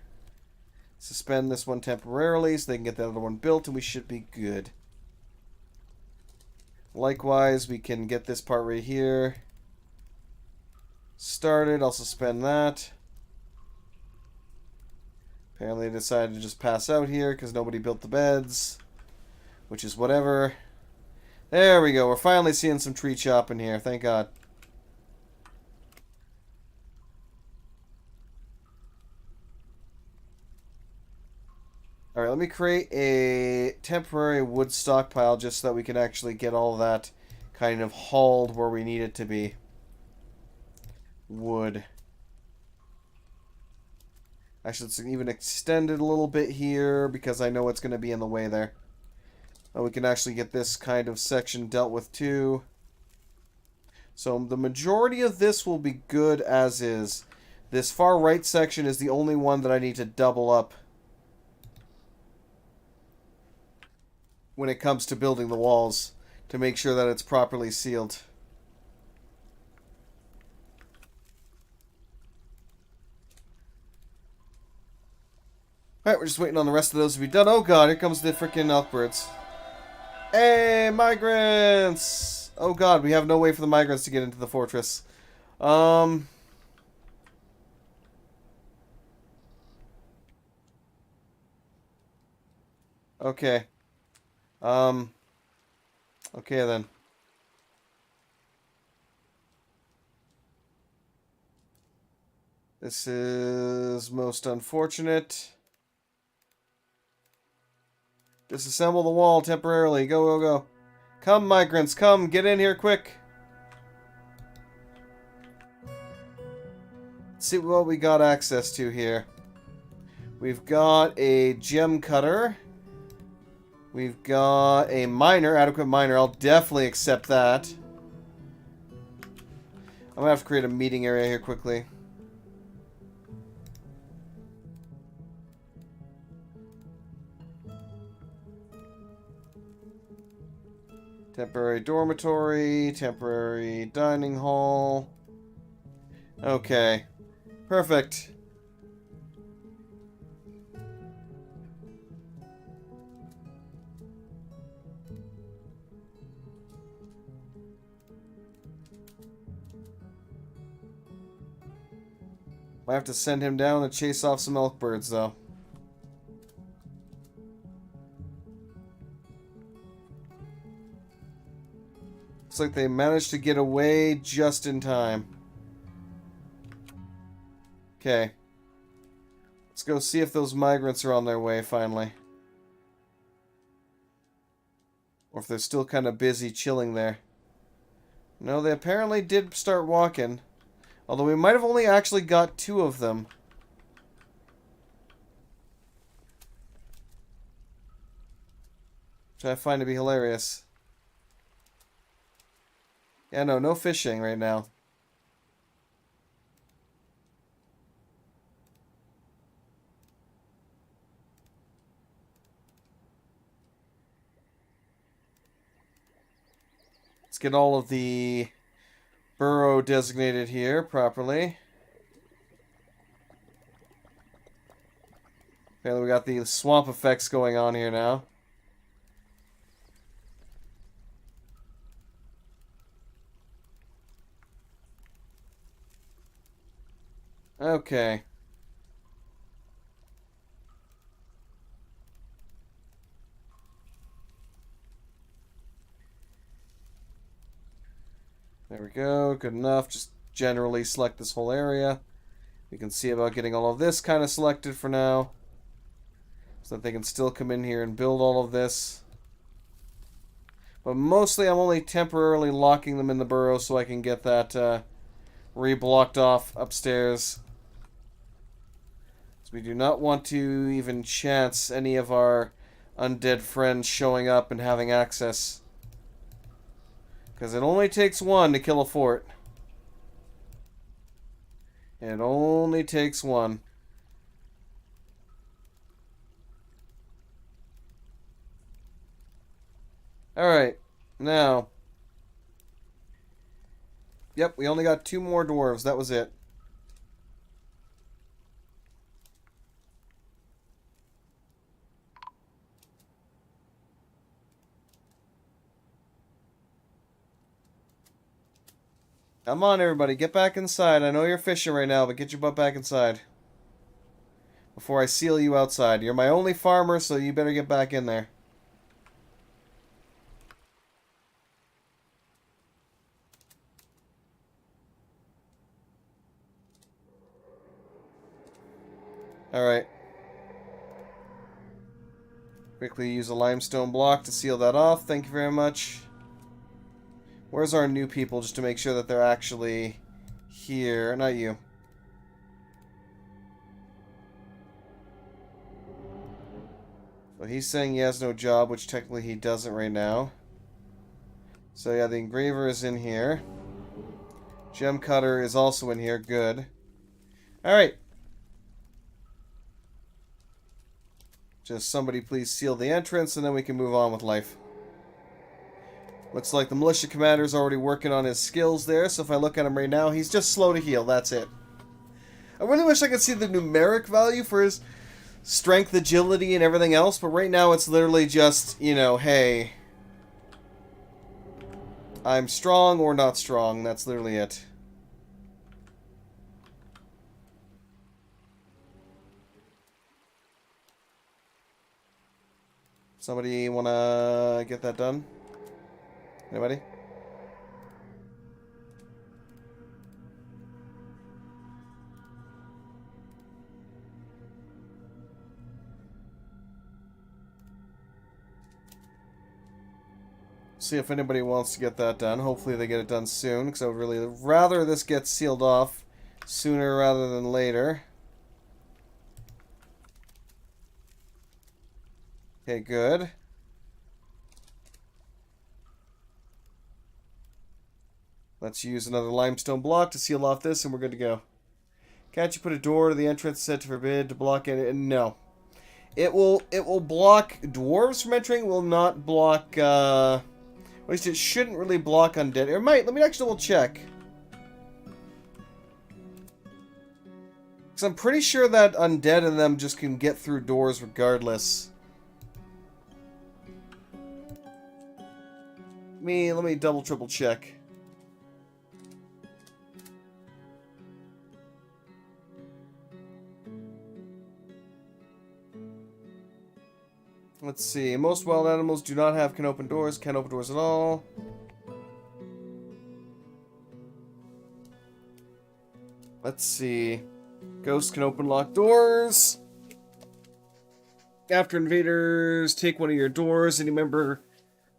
Suspend this one temporarily so they can get the other one built, and we should be good. Likewise, we can get this part right here started. I'll suspend that. Apparently, I decided to just pass out here because nobody built the beds, which is whatever. There we go. We're finally seeing some tree chopping here. Thank God. Alright, let me create a temporary wood stockpile just so that we can actually get all of that kind of hauled where we need it to be. Wood. Actually, let's even extend it a little bit here because I know it's going to be in the way there. And we can actually get this kind of section dealt with too. So the majority of this will be good as is. This far right section is the only one that I need to double up when it comes to building the walls to make sure that it's properly sealed. Alright, we're just waiting on the rest of those to be done. Oh god, here comes the freaking elkbirds. Hey, migrants! Oh god, we have no way for the migrants to get into the fortress. Okay. Okay then. This is most unfortunate. Disassemble the wall temporarily. Go, go, go. Come, migrants, come. Get in here quick. Let's see what we got access to here. We've got a gem cutter. We've got a miner, adequate miner. I'll definitely accept that. I'm gonna have to create a meeting area here quickly. Temporary dormitory, temporary dining hall. Okay. Perfect. Might have to send him down and chase off some elk birds, though. Looks like they managed to get away just in time. Okay. Let's go see if those migrants are on their way, finally. Or if they're still kind of busy chilling there. No, they apparently did start walking. Although we might have only actually got 2 of them. Which I find to be hilarious. Yeah, no fishing right now. Let's get all of the burrow designated here properly. Apparently we got the swamp effects going on here now. Okay. There we go. Good enough. Just generally select this whole area. We can see about getting all of this kind of selected for now, so that they can still come in here and build all of this. But mostly I'm only temporarily locking them in the burrow so I can get that re-blocked off upstairs. So we do not want to even chance any of our undead friends showing up and having access. Because it only takes one to kill a fort. It only takes one. Alright, now. Yep, we only got 2 more dwarves. That was it. Come on, everybody. Get back inside. I know you're fishing right now, but get your butt back inside. Before I seal you outside. You're my only farmer, so you better get back in there. Alright. Quickly use a limestone block to seal that off. Thank you very much. Where's our new people, just to make sure that they're actually here? Not you. So he's saying he has no job, which technically he doesn't right now. So yeah, the engraver is in here. Gem cutter is also in here. Good. Alright. Just somebody please seal the entrance, and then we can move on with life. Looks like the militia commander's already working on his skills there, so if I look at him right now, he's just slow to heal, that's it. I really wish I could see the numeric value for his strength, agility, and everything else, but right now it's literally just, you know, hey, I'm strong or not strong, that's literally it. Somebody wanna get that done? Anybody? See if anybody wants to get that done. Hopefully they get it done soon, because I would really rather this get sealed off sooner rather than later. Okay, good. Let's use another limestone block to seal off this, and we're good to go. Can't you put a door to the entrance set to forbid to block it? No. It will block dwarves from entering. It will not block, at least it shouldn't really block undead. It might. Let me actually double check. Because I'm pretty sure that undead and them just can get through doors regardless. Let me double triple check. Let's see. Most wild animals do not have can open doors. Can't open doors at all. Let's see. Ghosts can open locked doors. After invaders take one of your doors, any member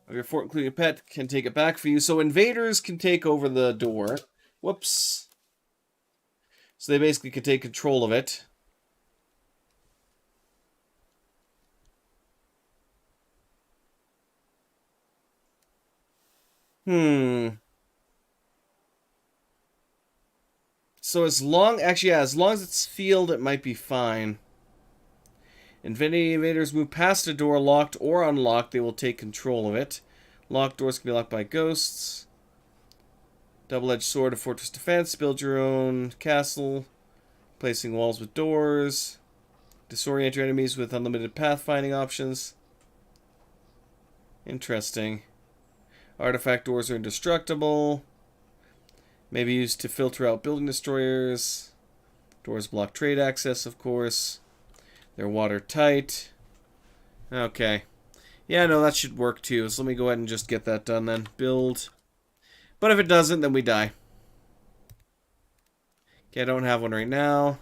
of your fort, including a pet, can take it back for you. So invaders can take over the door. Whoops. So they basically can take control of it. So as long as it's sealed, it might be fine. If any invaders move past a door, locked or unlocked, they will take control of it. Locked doors can be locked by ghosts. Double-edged sword of fortress defense. Build your own castle. Placing walls with doors. Disorient your enemies with unlimited pathfinding options. Interesting. Artifact doors are indestructible. Maybe used to filter out building destroyers. Doors block trade access, of course. They're watertight. Okay. Yeah, no, that should work too. So let me go ahead and just get that done then. Build. But if it doesn't, then we die. Okay, I don't have one right now.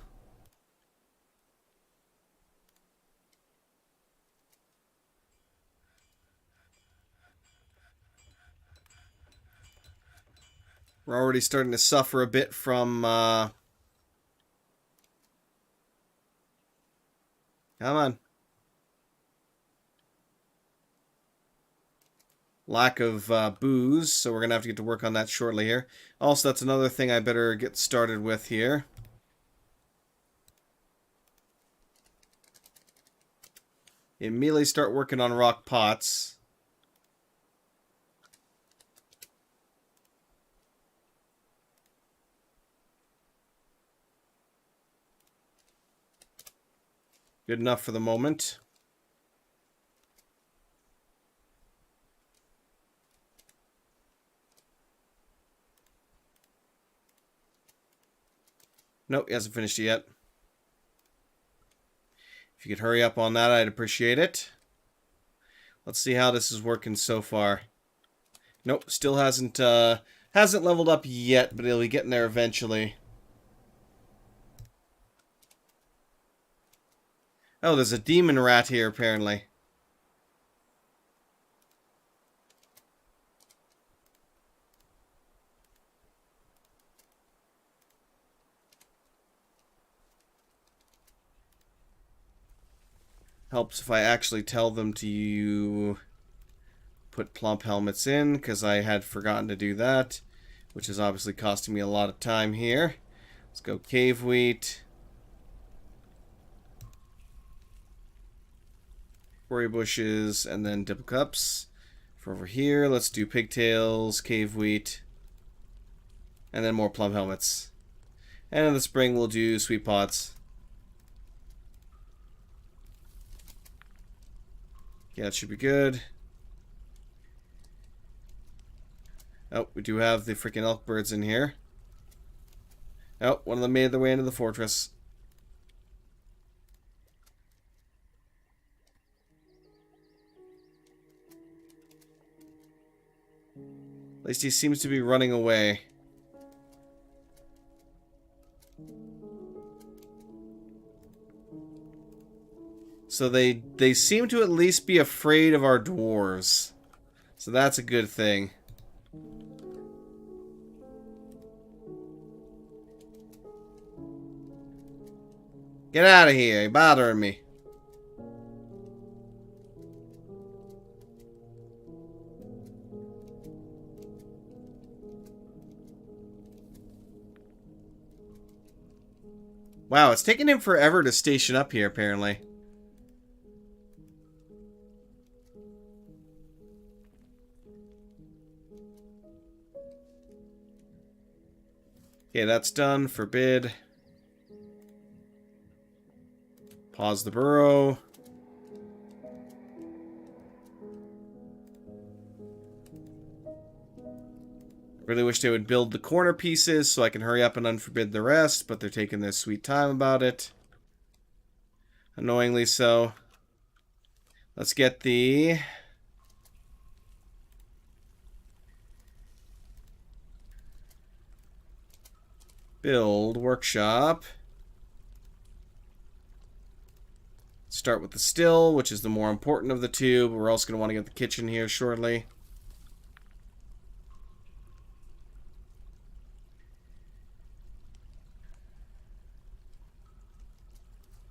We're already starting to suffer a bit from, come on. Lack of booze, so we're going to have to get to work on that shortly here. Also, that's another thing I better get started with here. Immediately start working on rock pots. Good enough for the moment. Nope, he hasn't finished it yet. If you could hurry up on that, I'd appreciate it. Let's see how this is working so far. Nope, still hasn't leveled up yet, but he'll be getting there eventually. Oh, there's a demon rat here, apparently. Helps if I actually tell them to put plump helmets in, because I had forgotten to do that, which is obviously costing me a lot of time here. Let's go cave wheat. Quarry bushes, and then dipple cups. For over here, let's do pigtails, cave wheat, and then more plum helmets. And in the spring, we'll do sweet pots. Yeah, it should be good. Oh, we do have the freaking elk birds in here. Oh, one of them made their way into the fortress. At least he seems to be running away. So they seem to at least be afraid of our dwarves. So that's a good thing. Get out of here, you're bothering me. Wow, it's taking him forever to station up here, apparently. Okay, that's done. Forbid. Pause the burrow. Really wish they would build the corner pieces so I can hurry up and unforbid the rest, but they're taking their sweet time about it. Annoyingly so. Let's get the... build workshop. Start with the still, which is the more important of the two, but we're also going to want to get the kitchen here shortly.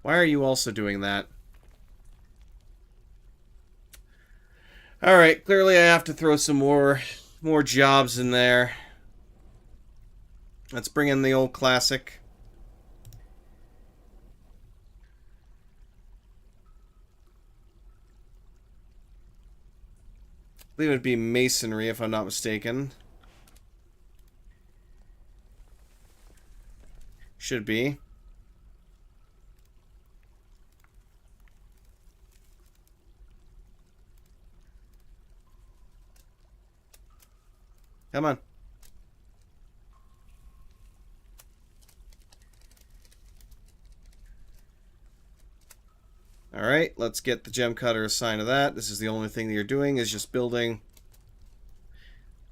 Why are you also doing that? Alright, clearly I have to throw some more jobs in there. Let's bring in the old classic. I believe it would be masonry if I'm not mistaken. Should be. Come on. Alright, let's get the gem cutter assigned to that. This is the only thing that you're doing, is just building.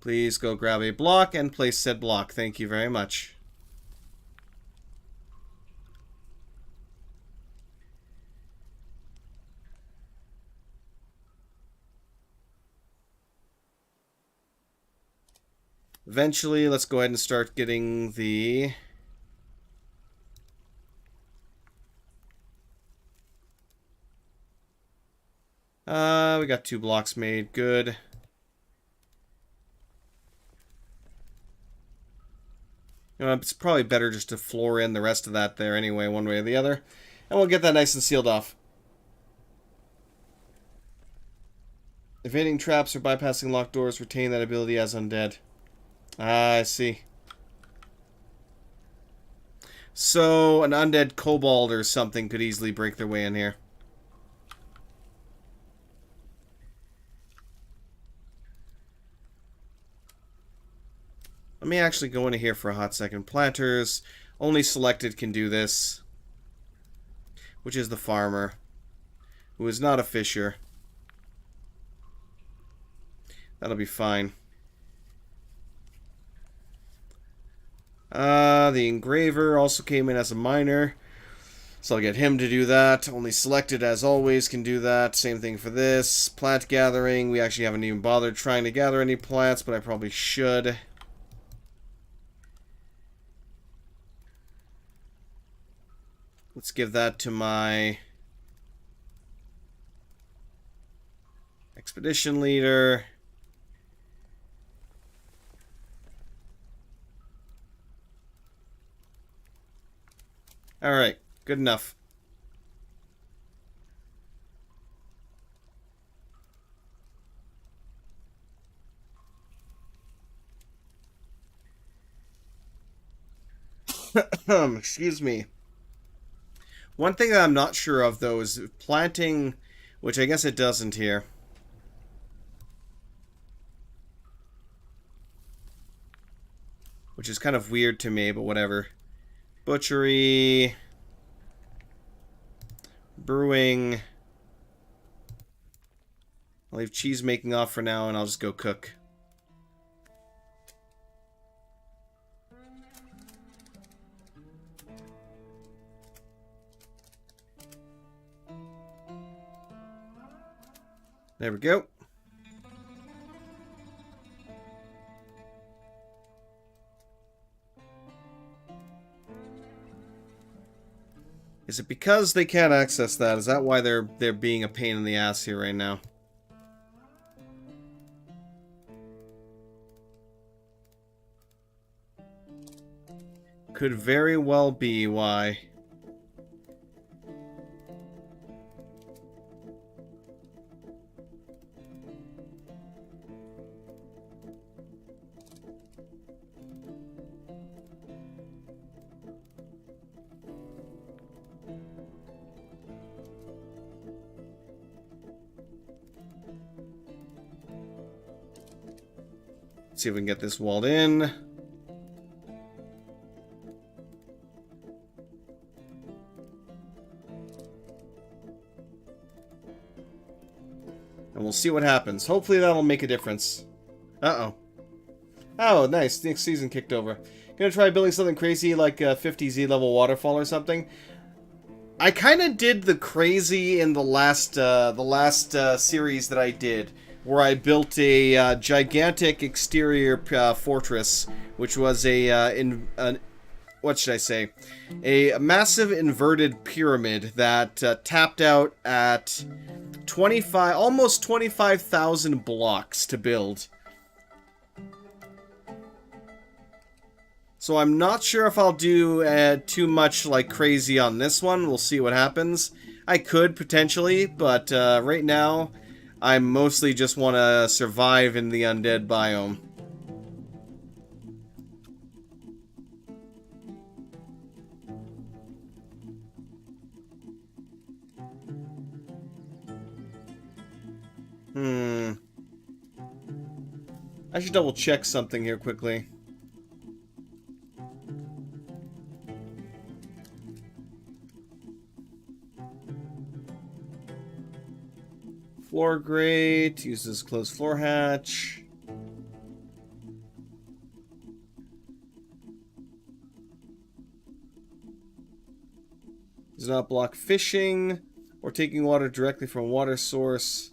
Please go grab a block and place said block. Thank you very much. Eventually, let's go ahead and start getting the... we got 2 blocks made. Good. You know, it's probably better just to floor in the rest of that there anyway, one way or the other. And we'll get that nice and sealed off. Evading traps or bypassing locked doors retain that ability as undead. Ah, I see. So, an undead kobold or something could easily break their way in here. Let me actually go into here for a hot second. Planters. Only selected can do this. Which is the farmer. Who is not a fisher. That'll be fine. The engraver also came in as a miner. So I'll get him to do that. Only selected, as always, can do that. Same thing for this. Plant gathering. We actually haven't even bothered trying to gather any plants, but I probably should. Let's give that to my expedition leader. Alright, good enough. Excuse me. One thing that I'm not sure of, though, is planting, which I guess it doesn't here. Which is kind of weird to me, but whatever. Butchery. Brewing. I'll leave cheese making off for now, and I'll just go cook. There we go. Is it because they can't access that? Is that why they're being a pain in the ass here right now? Could very well be why. See if we can get this walled in. And we'll see what happens. Hopefully that'll make a difference. Uh-oh. Oh, nice. The next season kicked over. Gonna try building something crazy like a 50Z level waterfall or something. I kind of did the crazy in the last series that I did, where I built a gigantic exterior fortress, which was what should I say? A massive inverted pyramid that tapped out at almost 25,000 blocks to build. So I'm not sure if I'll do too much like crazy on this one. We'll see what happens. I could potentially, but right now I mostly just want to survive in the undead biome. I should double check something here quickly. Floor grate, uses closed floor hatch. Does not block fishing or taking water directly from a water source.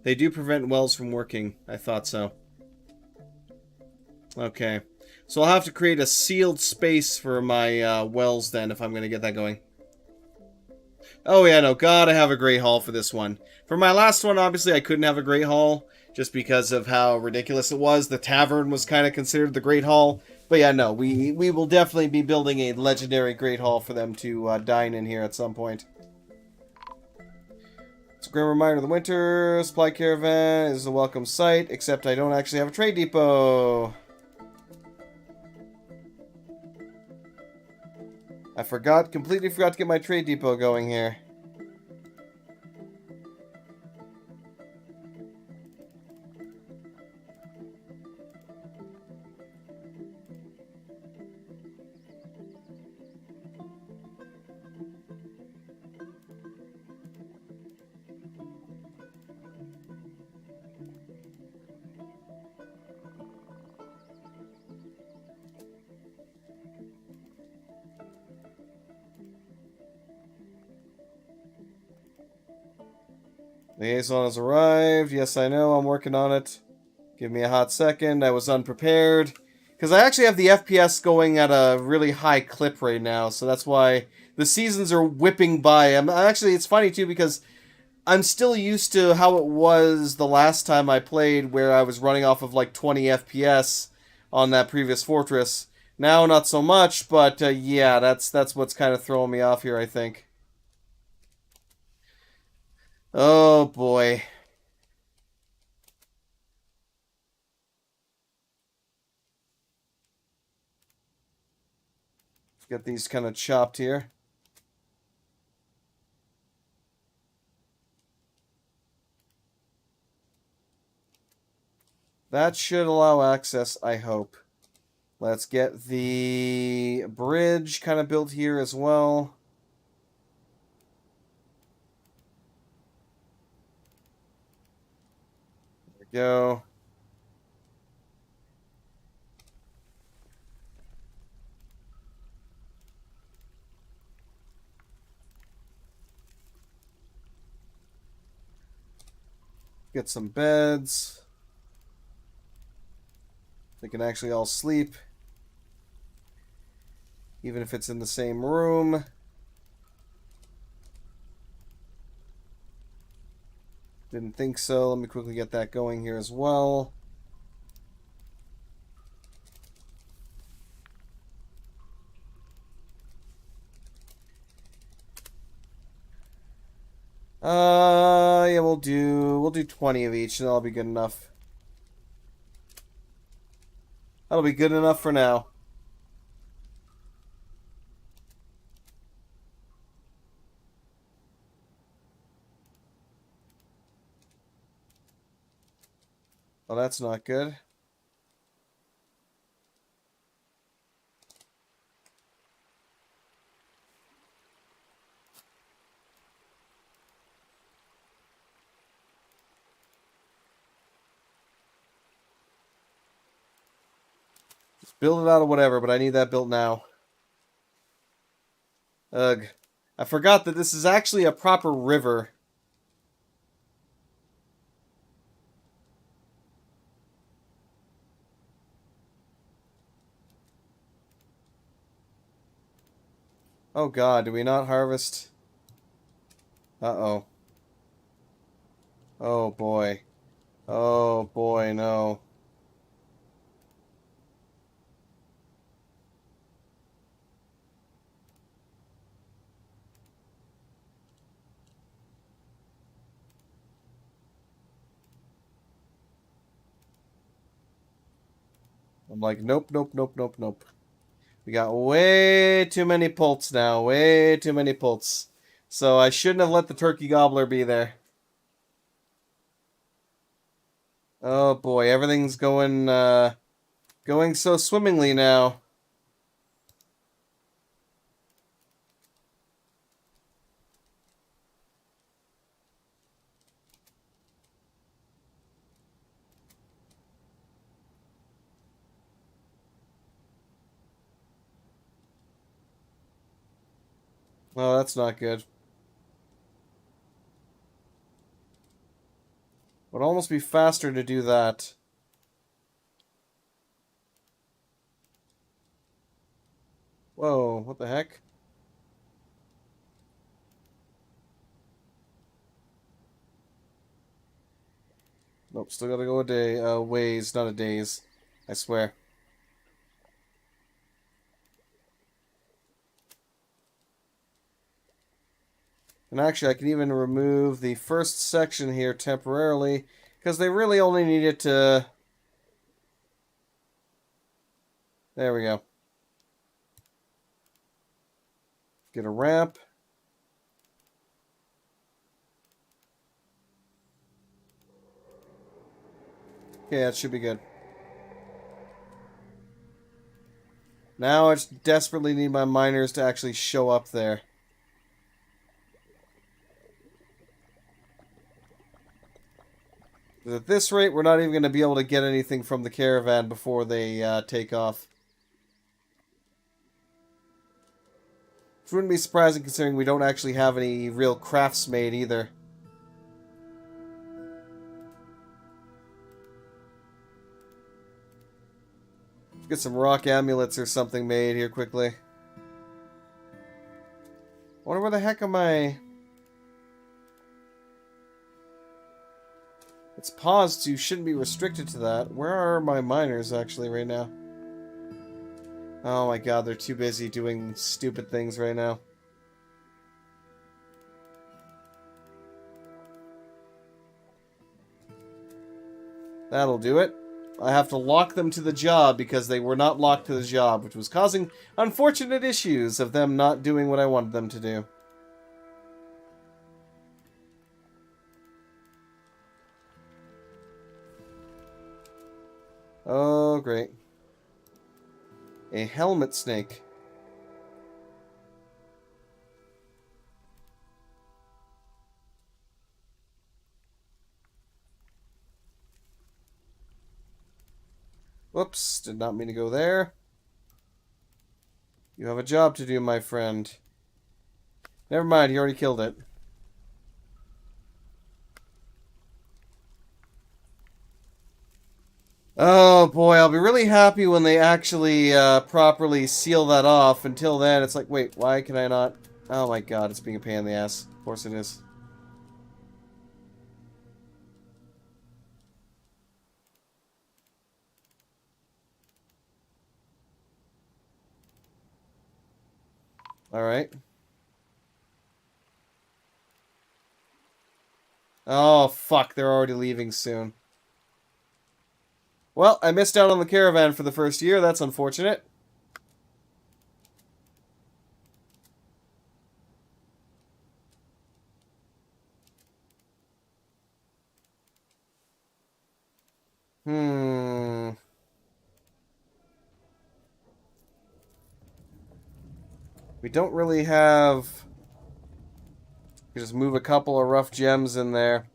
They do prevent wells from working. I thought so. Okay. So I'll have to create a sealed space for my wells then if I'm going to get that going. Oh yeah, no, gotta have a Great Hall for this one. For my last one, obviously I couldn't have a Great Hall just because of how ridiculous it was. The tavern was kind of considered the Great Hall. But yeah, no, we will definitely be building a legendary Great Hall for them to dine in here at some point. It's a grim reminder of the winter. Supply caravan is a welcome sight, except I don't actually have a trade depot. I completely forgot to get my trade depot going here. Liaison has arrived. Yes, I know. I'm working on it. Give me a hot second. I was unprepared. Because I actually have the FPS going at a really high clip right now. So that's why the seasons are whipping by. Actually, it's funny too because I'm still used to how it was the last time I played where I was running off of like 20 FPS on that previous fortress. Now, not so much. But yeah, that's what's kind of throwing me off here, I think. Oh boy. Get these kind of chopped here. That should allow access, I hope. Let's get the bridge kind of built here as well. There we go. Get some beds. They can actually all sleep. Even if it's in the same room. Didn't think so. Let me quickly get that going here as well. Yeah, we'll do 20 of each, and that'll be good enough. That'll be good enough for now. Well, that's not good. Just build it out of whatever, but I need that built now. Ugh. I forgot that this is actually a proper river. Oh god, do we not harvest? Uh-oh. Oh boy. Oh boy, no. I'm like, nope, nope, nope, nope, nope. We got way too many pults now. Way too many pults. So I shouldn't have let the turkey gobbler be there. Oh boy, everything's going so swimmingly now. Oh, that's not good. Would almost be faster to do that. Whoa, what the heck? Nope, still gotta go a day, ways, not a days. I swear. And actually, I can even remove the first section here temporarily, because they really only need it to... There we go. Get a ramp. Okay, that should be good. Now I just desperately need my miners to actually show up there. At this rate, we're not even going to be able to get anything from the caravan before they take off. Which wouldn't be surprising considering we don't actually have any real crafts made either. Let's get some rock amulets or something made here quickly. I wonder where the heck am I... It's paused, so you shouldn't be restricted to that. Where are my miners, actually, right now? Oh my god, they're too busy doing stupid things right now. That'll do it. I have to lock them to the job because they were not locked to the job, which was causing unfortunate issues of them not doing what I wanted them to do. Oh, great. A helmet snake. Whoops, did not mean to go there. You have a job to do, my friend. Never mind, he already killed it. Oh boy, I'll be really happy when they actually properly seal that off. Until then, it's like, wait, why can I not? Oh my god, it's being a pain in the ass. Of course it is. Alright. Oh, fuck, they're already leaving soon. Well, I missed out on the caravan for the first year. That's unfortunate. We don't really have... We just move a couple of rough gems in there.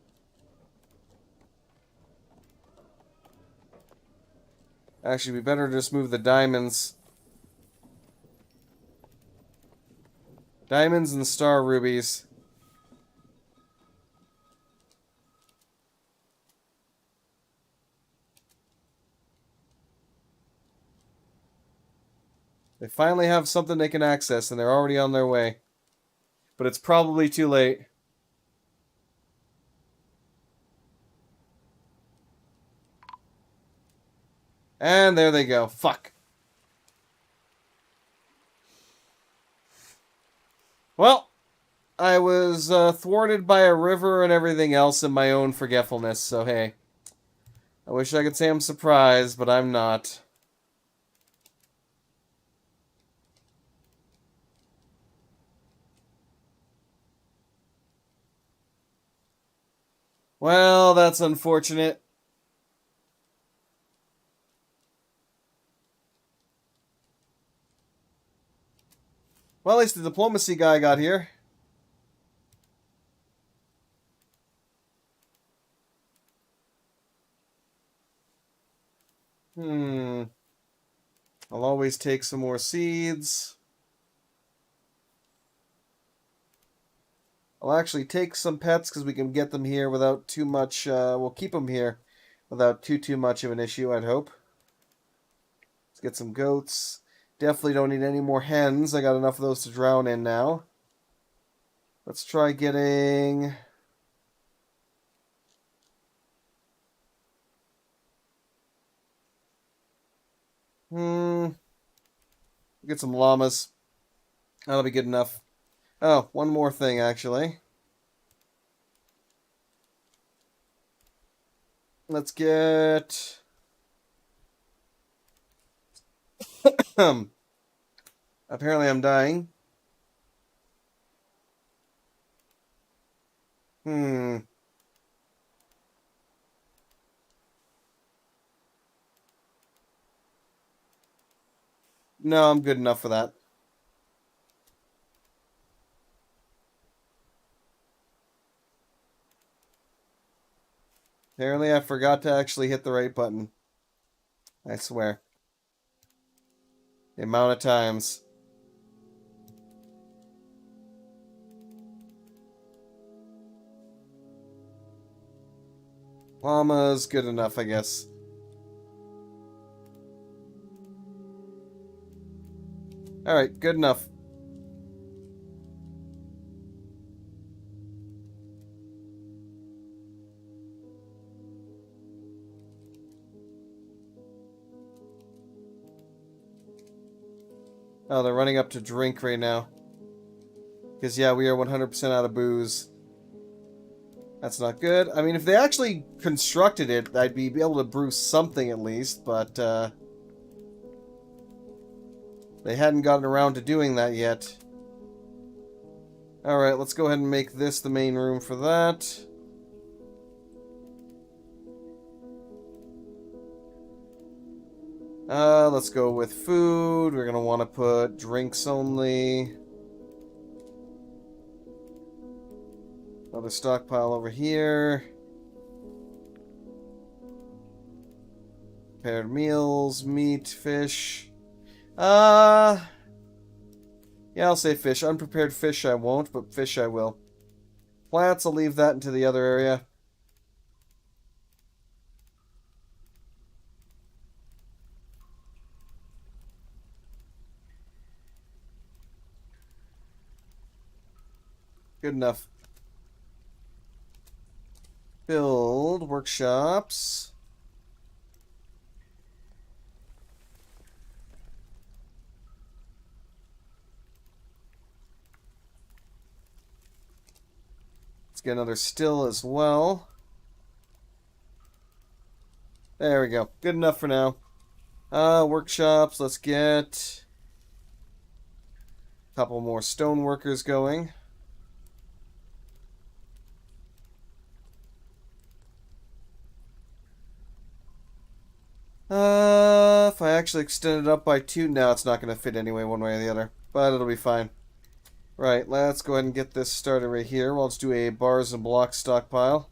Actually, we better just move the diamonds. Diamonds and star rubies. They finally have something they can access, and they're already on their way. But it's probably too late. And there they go. Fuck. Well, I was thwarted by a river and everything else in my own forgetfulness, so hey. I wish I could say I'm surprised, but I'm not. Well, that's unfortunate. Well, at least the diplomacy guy got here. Hmm. I'll always take some more seeds. I'll actually take some pets because we can get them here without too much. We'll keep them here without too much of an issue, I'd hope. Let's get some goats. Definitely don't need any more hens. I got enough of those to drown in now. Let's try getting... Get some llamas. That'll be good enough. Oh, one more thing, actually. Let's get... Apparently I'm dying. Hmm. No, I'm good enough for that. Apparently I forgot to actually hit the right button. I swear. The amount of times. Llama's good enough, I guess. Alright, good enough. Oh, they're running up to drink right now. Because, yeah, we are 100% out of booze. That's not good. I mean, if they actually constructed it, I'd be able to brew something at least, but, they hadn't gotten around to doing that yet. Alright, let's go ahead and make this the main room for that. Let's go with food. We're gonna want to put drinks only. Another stockpile over here. Prepared meals, meat, fish. Yeah, I'll say fish. Unprepared fish I won't, but fish I will. Plants, I'll leave that into the other area. Good enough. Build workshops. Let's get another still as well. There we go. Good enough for now. Workshops. Let's get a couple more stone workers going. If I actually extend it up by 2, now it's not going to fit anyway, one way or the other. But it'll be fine. Right, let's go ahead and get this started right here. We'll just do a bars and blocks stockpile.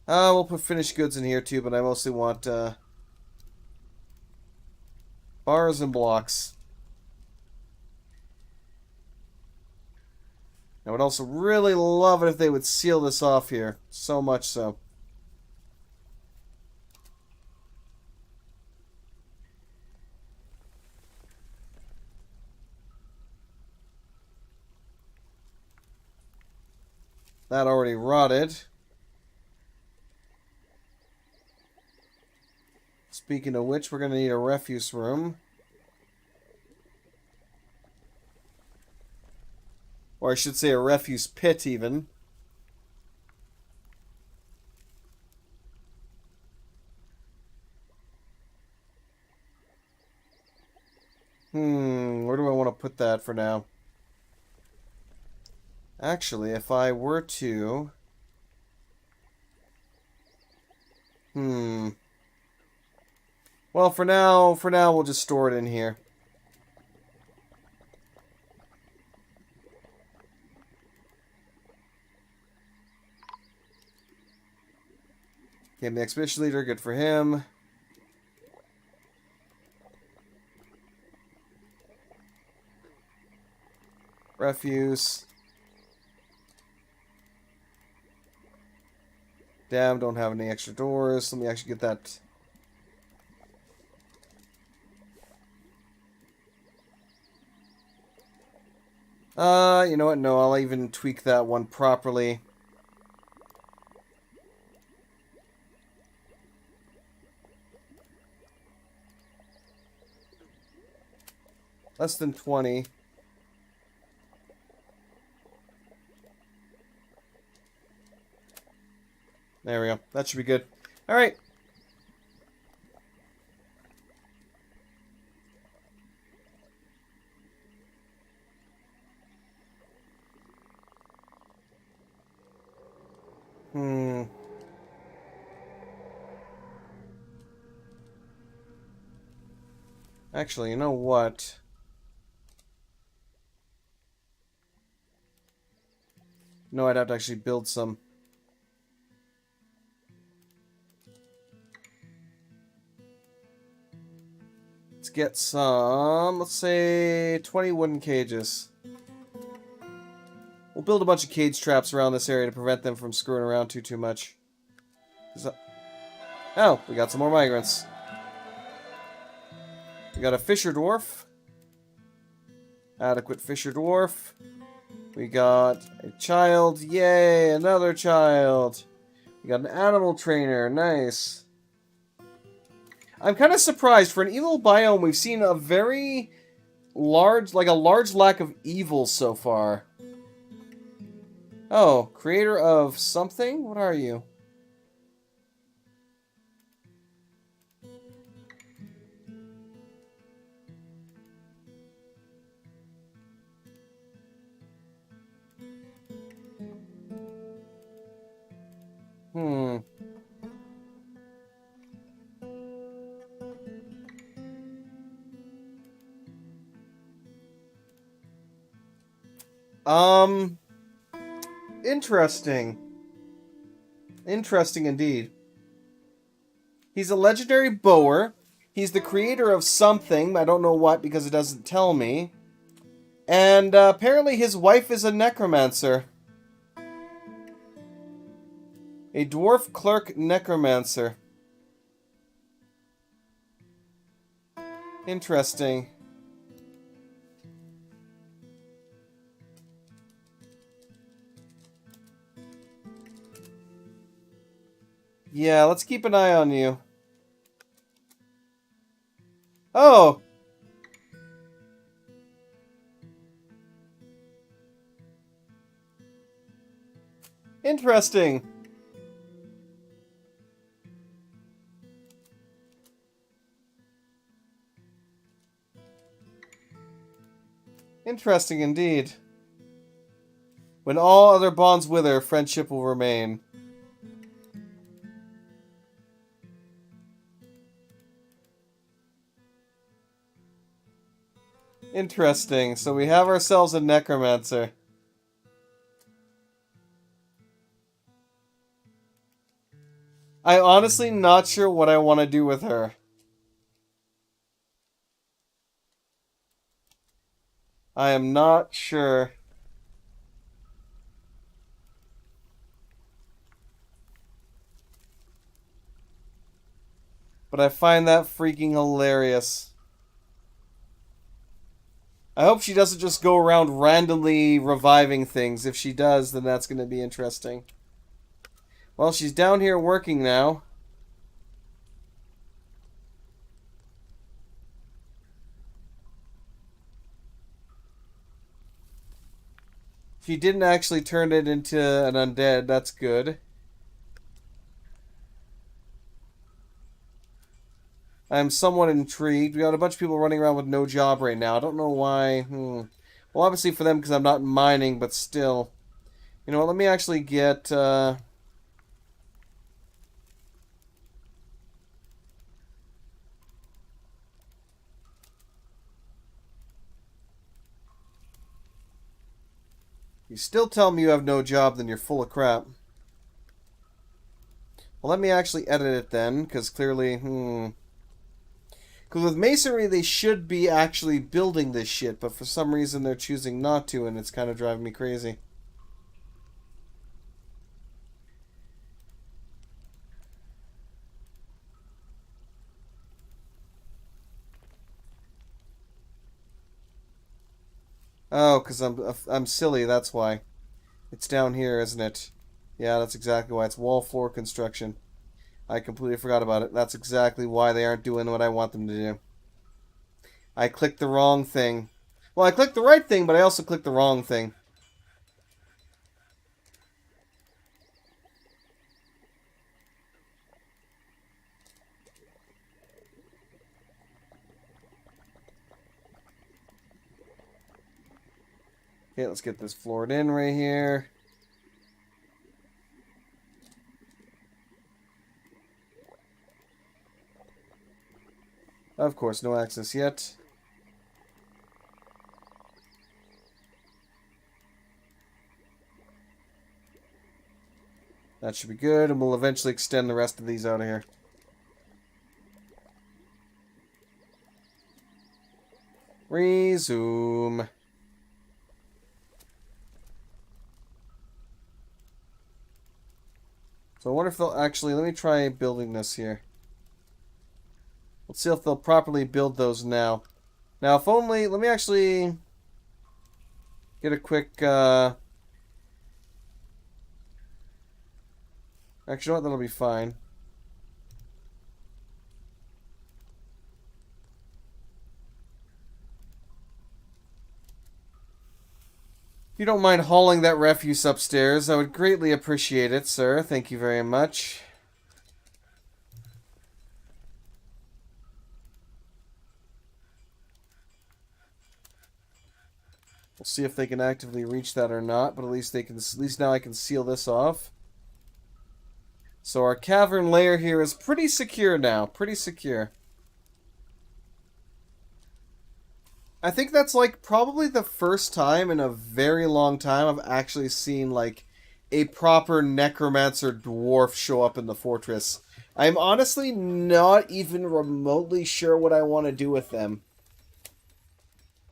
We'll put finished goods in here too, but I mostly want, bars and blocks. I would also really love it if they would seal this off here. So much so. That already rotted. Speaking of which, we're going to need a refuse room. Or I should say a refuse pit, even. Where do I want to put that for now? Actually, if I were to... Well, for now, we'll just store it in here. Okay, the expedition leader, good for him. Refuse. Damn, don't have any extra doors. Let me actually get that. You know what? No, I'll even tweak that one properly. Less than 20. There we go. That should be good. All right. Actually, you know what? No, I'd have to actually build some. Let's get some, let's say 20 wooden cages. We'll build a bunch of cage traps around this area to prevent them from screwing around too much. Oh, we got some more migrants. We got a fisher dwarf. Adequate fisher dwarf. We got a child. Yay, another child. We got an animal trainer. Nice. I'm kind of surprised. For an evil biome, we've seen a very large, like a large lack of evil so far. Oh, creator of something? What are you? Interesting. Interesting indeed. He's a legendary bower. He's the creator of something. I don't know what because it doesn't tell me. And apparently his wife is a necromancer. A dwarf clerk necromancer. Interesting. Yeah, let's keep an eye on you. Oh! Interesting. Interesting indeed. When all other bonds wither, friendship will remain. Interesting. So we have ourselves a necromancer. I'm honestly not sure what I want to do with her. I am not sure. But I find that freaking hilarious. I hope she doesn't just go around randomly reviving things. If she does, then that's going to be interesting. Well, she's down here working now. She didn't actually turn it into an undead. That's good. I'm somewhat intrigued. We got a bunch of people running around with no job right now. I don't know why. Well, obviously for them because I'm not mining, but still. You know what, let me actually get... You still tell me you have no job, then you're full of crap. Well, let me actually edit it then, because clearly, Because with masonry, they should be actually building this shit, but for some reason they're choosing not to, and it's kind of driving me crazy. Oh, because I'm silly, that's why. It's down here, isn't it? Yeah, that's exactly why. It's wall floor construction. I completely forgot about it. That's exactly why they aren't doing what I want them to do. I clicked the wrong thing. Well, I clicked the right thing, but I also clicked the wrong thing. Okay, let's get this floored in right here. Of course, no access yet. That should be good, and we'll eventually extend the rest of these out of here. Resume. So I wonder if they'll actually... Let me try building this here. Let's see if they'll properly build those now. Now, if only... Let me actually... get a quick... Actually, you know what? That'll be fine. If you don't mind hauling that refuse upstairs, I would greatly appreciate it, sir. Thank you very much. We'll see if they can actively reach that or not, but at least they can. At least now I can seal this off. So our cavern layer here is pretty secure now. Pretty secure. I think that's like probably the first time in a very long time I've actually seen like a proper necromancer dwarf show up in the fortress. I'm honestly not even remotely sure what I want to do with them.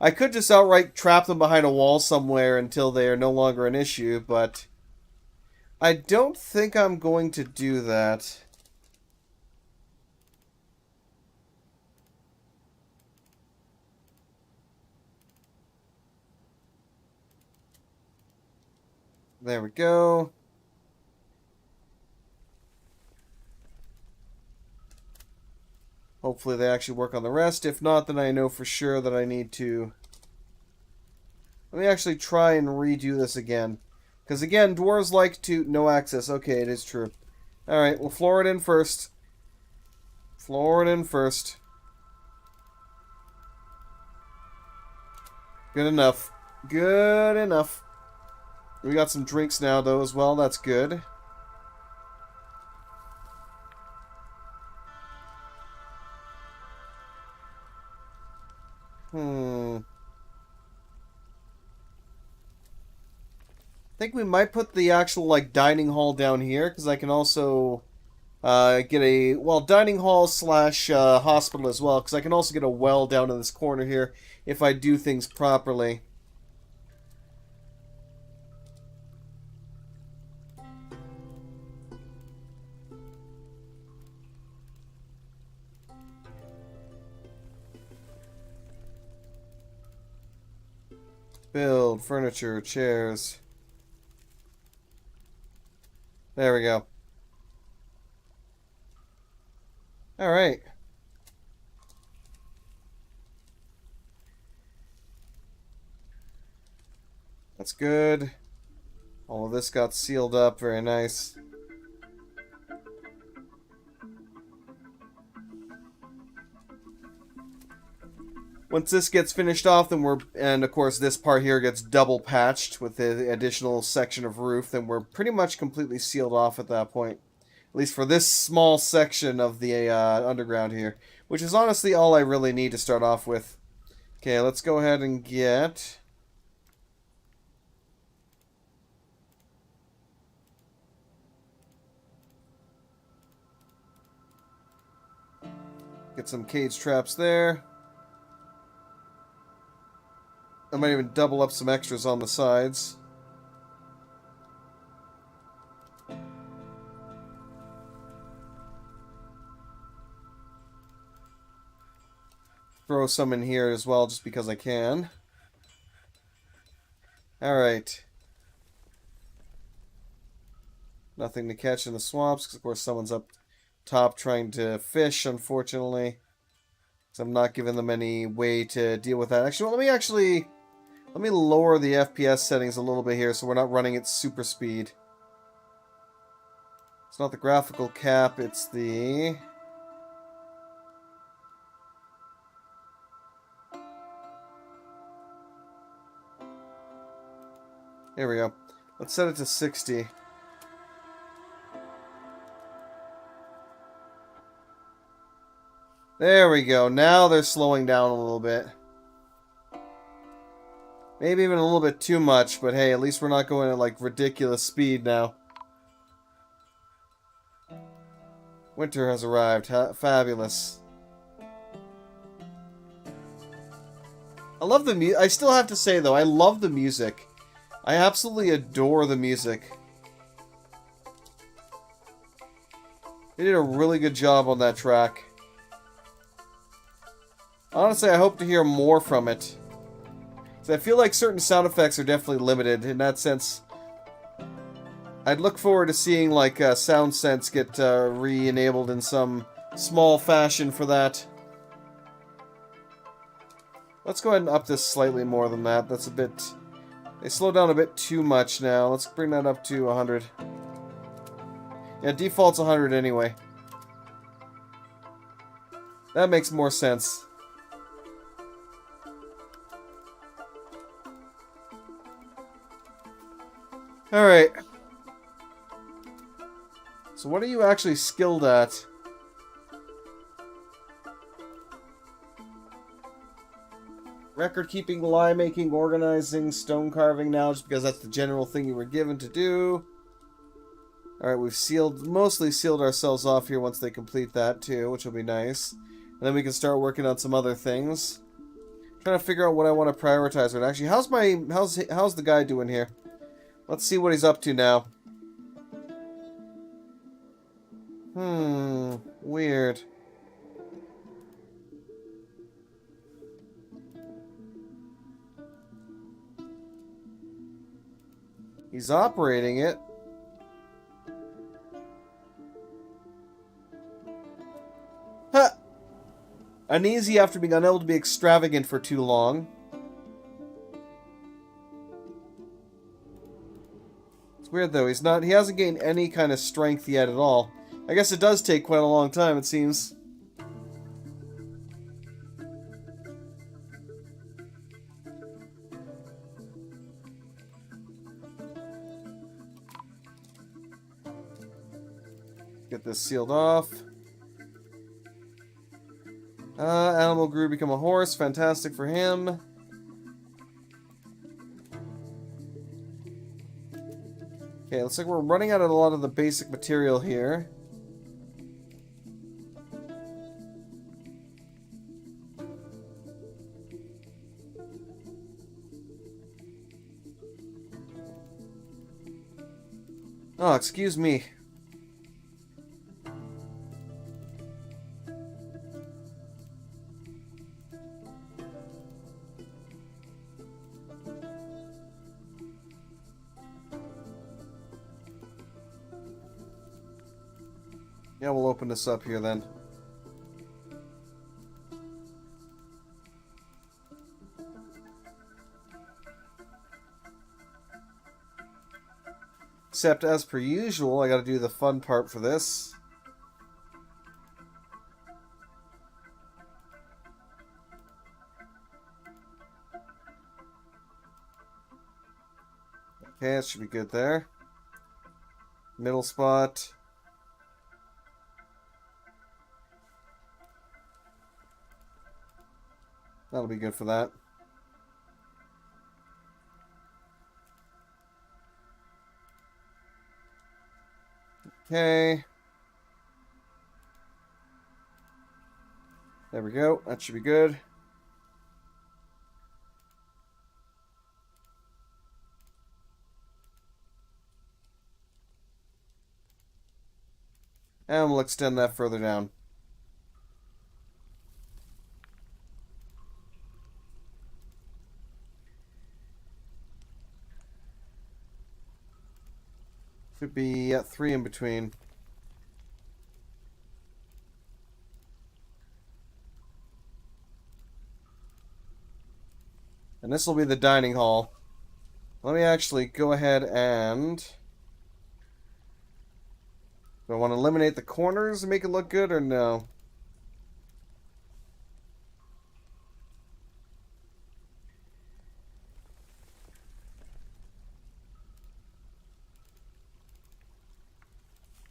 I could just outright trap them behind a wall somewhere until they are no longer an issue, but I don't think I'm going to do that. There we go. Hopefully they actually work on the rest. If not, then I know for sure that I need to... Let me actually try and redo this again. Because again, dwarves like to... No access. Okay, it is true. Alright, we'll floor it in first. Floor it in first. Good enough. Good enough. We got some drinks now, though, as well. That's good. I think we might put the actual, like, dining hall down here, because I can also get a, well, dining hall slash hospital as well, because I can also get a well down in this corner here if I do things properly. Build, furniture, chairs. There we go. Alright. That's good. All of this got sealed up. Very nice. Once this gets finished off, then and of course this part here gets double patched with the additional section of roof, then we're pretty much completely sealed off at that point. At least for this small section of the underground here, which is honestly all I really need to start off with. Okay, let's go ahead and get... Get some cage traps there. I might even double up some extras on the sides. Throw some in here as well just because I can. Alright. Nothing to catch in the swamps, because of course someone's up top trying to fish, unfortunately. So I'm not giving them any way to deal with that. Actually, let me lower the FPS settings a little bit here so we're not running at super speed. It's not the graphical cap, it's the... There we go. Let's set it to 60. There we go. Now they're slowing down a little bit. Maybe even a little bit too much, but hey, at least we're not going at like ridiculous speed now. Winter has arrived. Fabulous. I love the music. I still have to say though, I love the music. I absolutely adore the music. They did a really good job on that track. Honestly, I hope to hear more from it. So I feel like certain sound effects are definitely limited in that sense. I'd look forward to seeing like sound sense get re-enabled in some small fashion for that. Let's go ahead and up this slightly more than that. That's a bit... They slow down a bit too much now. Let's bring that up to 100. Yeah, default's 100 anyway. That makes more sense. Alright. So what are you actually skilled at? Record keeping, lie making, organizing, stone carving now, just because that's the general thing you were given to do. Alright, we've mostly sealed ourselves off here once they complete that too, which will be nice. And then we can start working on some other things. I'm trying to figure out what I want to prioritize. But actually, how's the guy doing here? Let's see what he's up to now. Weird. He's operating it. Ha! Uneasy after being unable to be extravagant for too long. It's weird though, he hasn't gained any kind of strength yet at all. I guess it does take quite a long time, it seems. Get this sealed off. Animal grew to become a horse. Fantastic for him. Okay, looks like we're running out of a lot of the basic material here. Oh, excuse me. Yeah, we'll open this up here then. Except, as per usual, I gotta do the fun part for this. Okay, that should be good there. Middle spot. That'll be good for that. Okay. There we go. That should be good. And we'll extend that further down. Should be at 3 in between. And this will be the dining hall. Let me actually go ahead and... Do I want to eliminate the corners and make it look good, or no?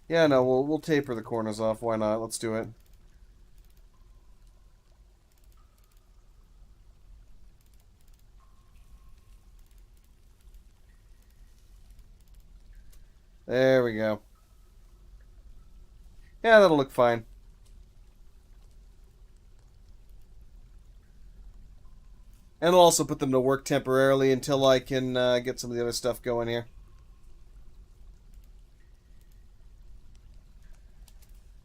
Yeah, no, we'll taper the corners off. Why not? Let's do it. There we go. Yeah, that'll look fine. And I'll also put them to work temporarily until I can get some of the other stuff going here.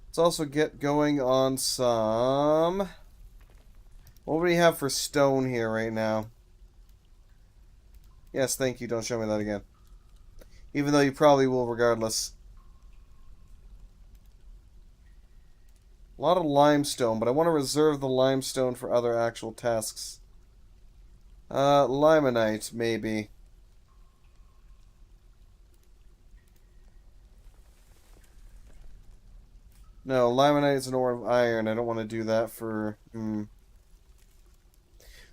Let's also get going on some... What do we have for stone here right now? Yes, thank you. Don't show me that again. Even though you probably will regardless. A lot of limestone, but I want to reserve the limestone for other actual tasks. Limonite, maybe. No, limonite is an ore of iron. I don't want to do that for...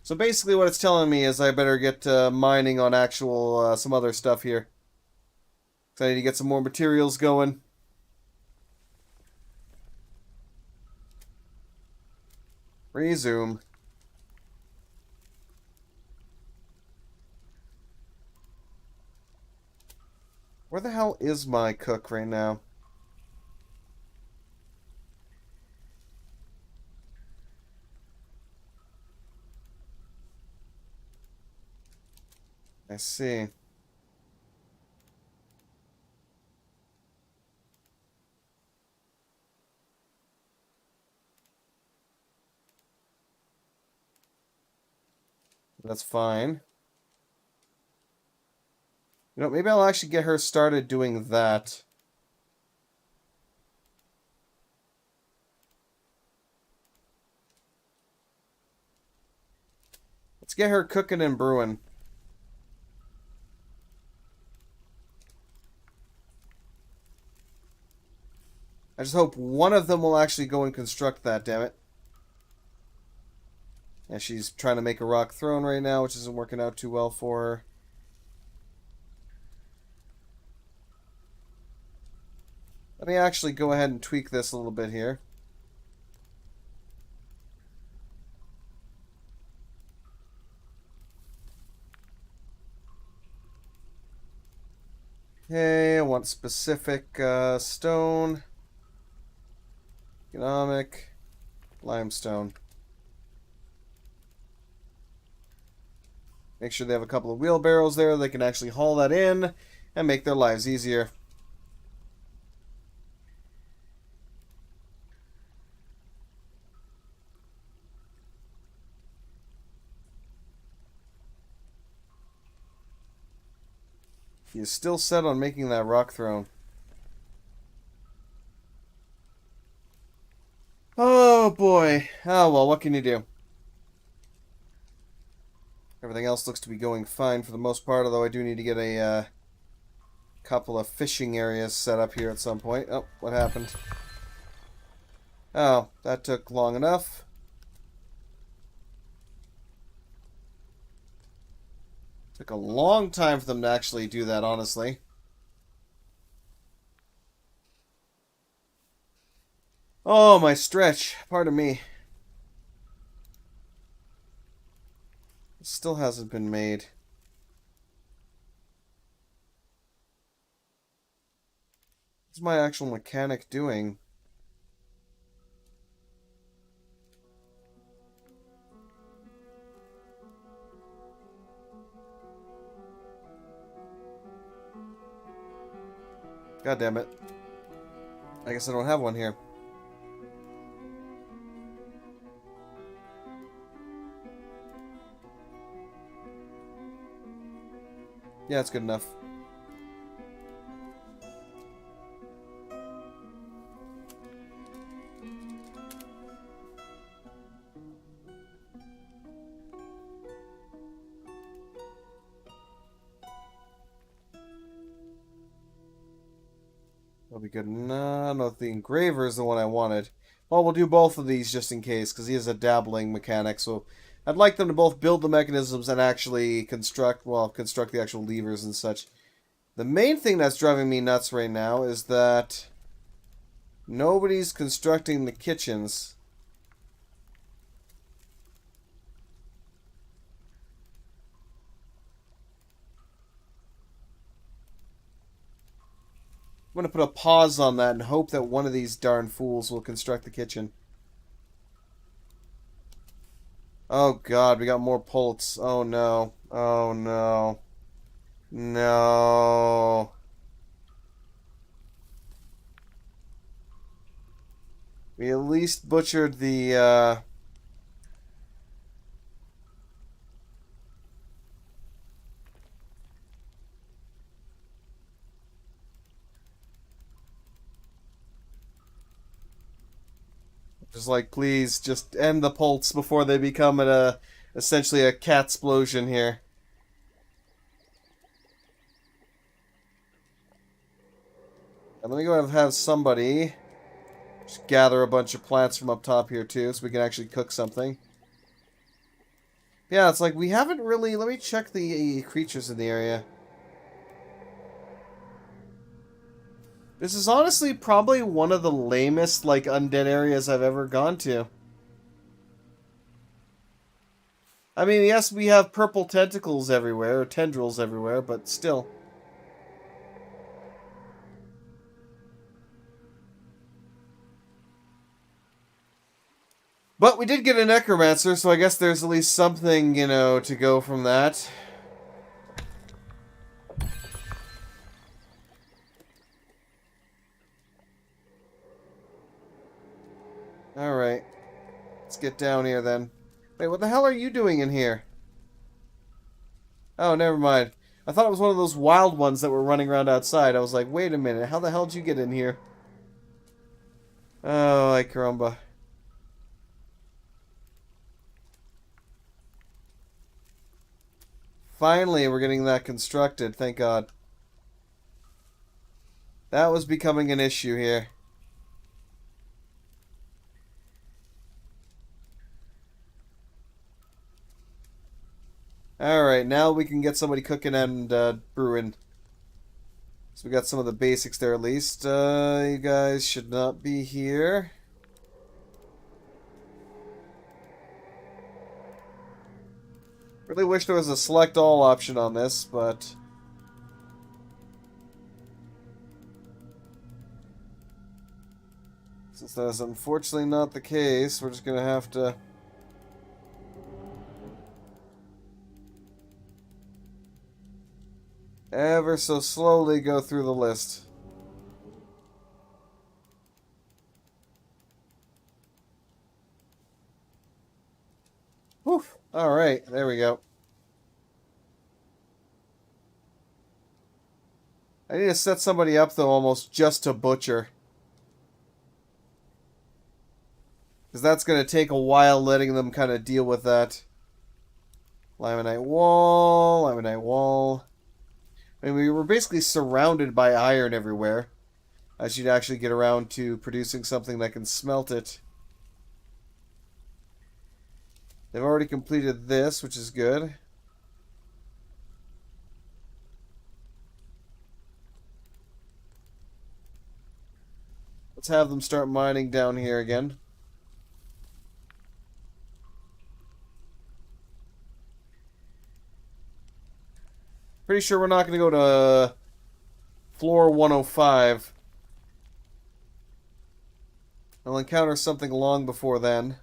So basically what it's telling me is I better get mining on actual, some other stuff here. So I need to get some more materials going. Resume. Where the hell is my cook right now? I see. That's fine. You know, maybe I'll actually get her started doing that. Let's get her cooking and brewing. I just hope one of them will actually go and construct that, damn it. And she's trying to make a rock throne right now, which isn't working out too well for her. Let me actually go ahead and tweak this a little bit here. Okay, I want specific stone. Economic. Limestone. Make sure they have a couple of wheelbarrows there. They can actually haul that in and make their lives easier. He is still set on making that rock throne. Oh boy. Oh well, what can you do? Everything else looks to be going fine for the most part, although I do need to get a couple of fishing areas set up here at some point. Oh, what happened? Oh, that took long enough. Took a long time for them to actually do that, honestly. Oh, my stretch. Pardon me. It still hasn't been made. What's my actual mechanic doing? God damn it. I guess I don't have one here. Yeah, it's good enough. That'll be good. No, the engraver is the one I wanted. Well, we'll do both of these just in case, because he is a dabbling mechanic, so I'd like them to both build the mechanisms and actually construct the actual levers and such. The main thing that's driving me nuts right now is that nobody's constructing the kitchens. I'm going to put a pause on that and hope that one of these darn fools will construct the kitchen. Oh god, we got more pults. Oh no. Oh no. No. We at least butchered the, just like, please, just end the pults before they become essentially a catsplosion here. And let me go ahead and have somebody just gather a bunch of plants from up top here too, so we can actually cook something. Yeah, it's like we haven't really... Let me check the creatures in the area. This is honestly probably one of the lamest, like, undead areas I've ever gone to. I mean, yes, we have purple tentacles everywhere, or tendrils everywhere, but still. But we did get a necromancer, so I guess there's at least something, you know, to go from that. Alright. Let's get down here then. Wait, what the hell are you doing in here? Oh, never mind. I thought it was one of those wild ones that were running around outside. I was like, wait a minute, how the hell did you get in here? Oh, ay caramba. Finally, we're getting that constructed, thank God. That was becoming an issue here. Alright, now we can get somebody cooking and brewing. So we got some of the basics there at least. You guys should not be here. Really wish there was a select all option on this, but... since that is unfortunately not the case, we're just gonna have to... ever so slowly go through the list. Whew. Alright, there we go. I need to set somebody up, though, almost just to butcher. Because that's going to take a while letting them kind of deal with that. Limonite wall, limonite wall. I mean, we were basically surrounded by iron everywhere. I should actually get around to producing something that can smelt it. They've already completed this, which is good. have them start mining down here again. Pretty sure we're not going to go to floor 105. I'll encounter something long before then.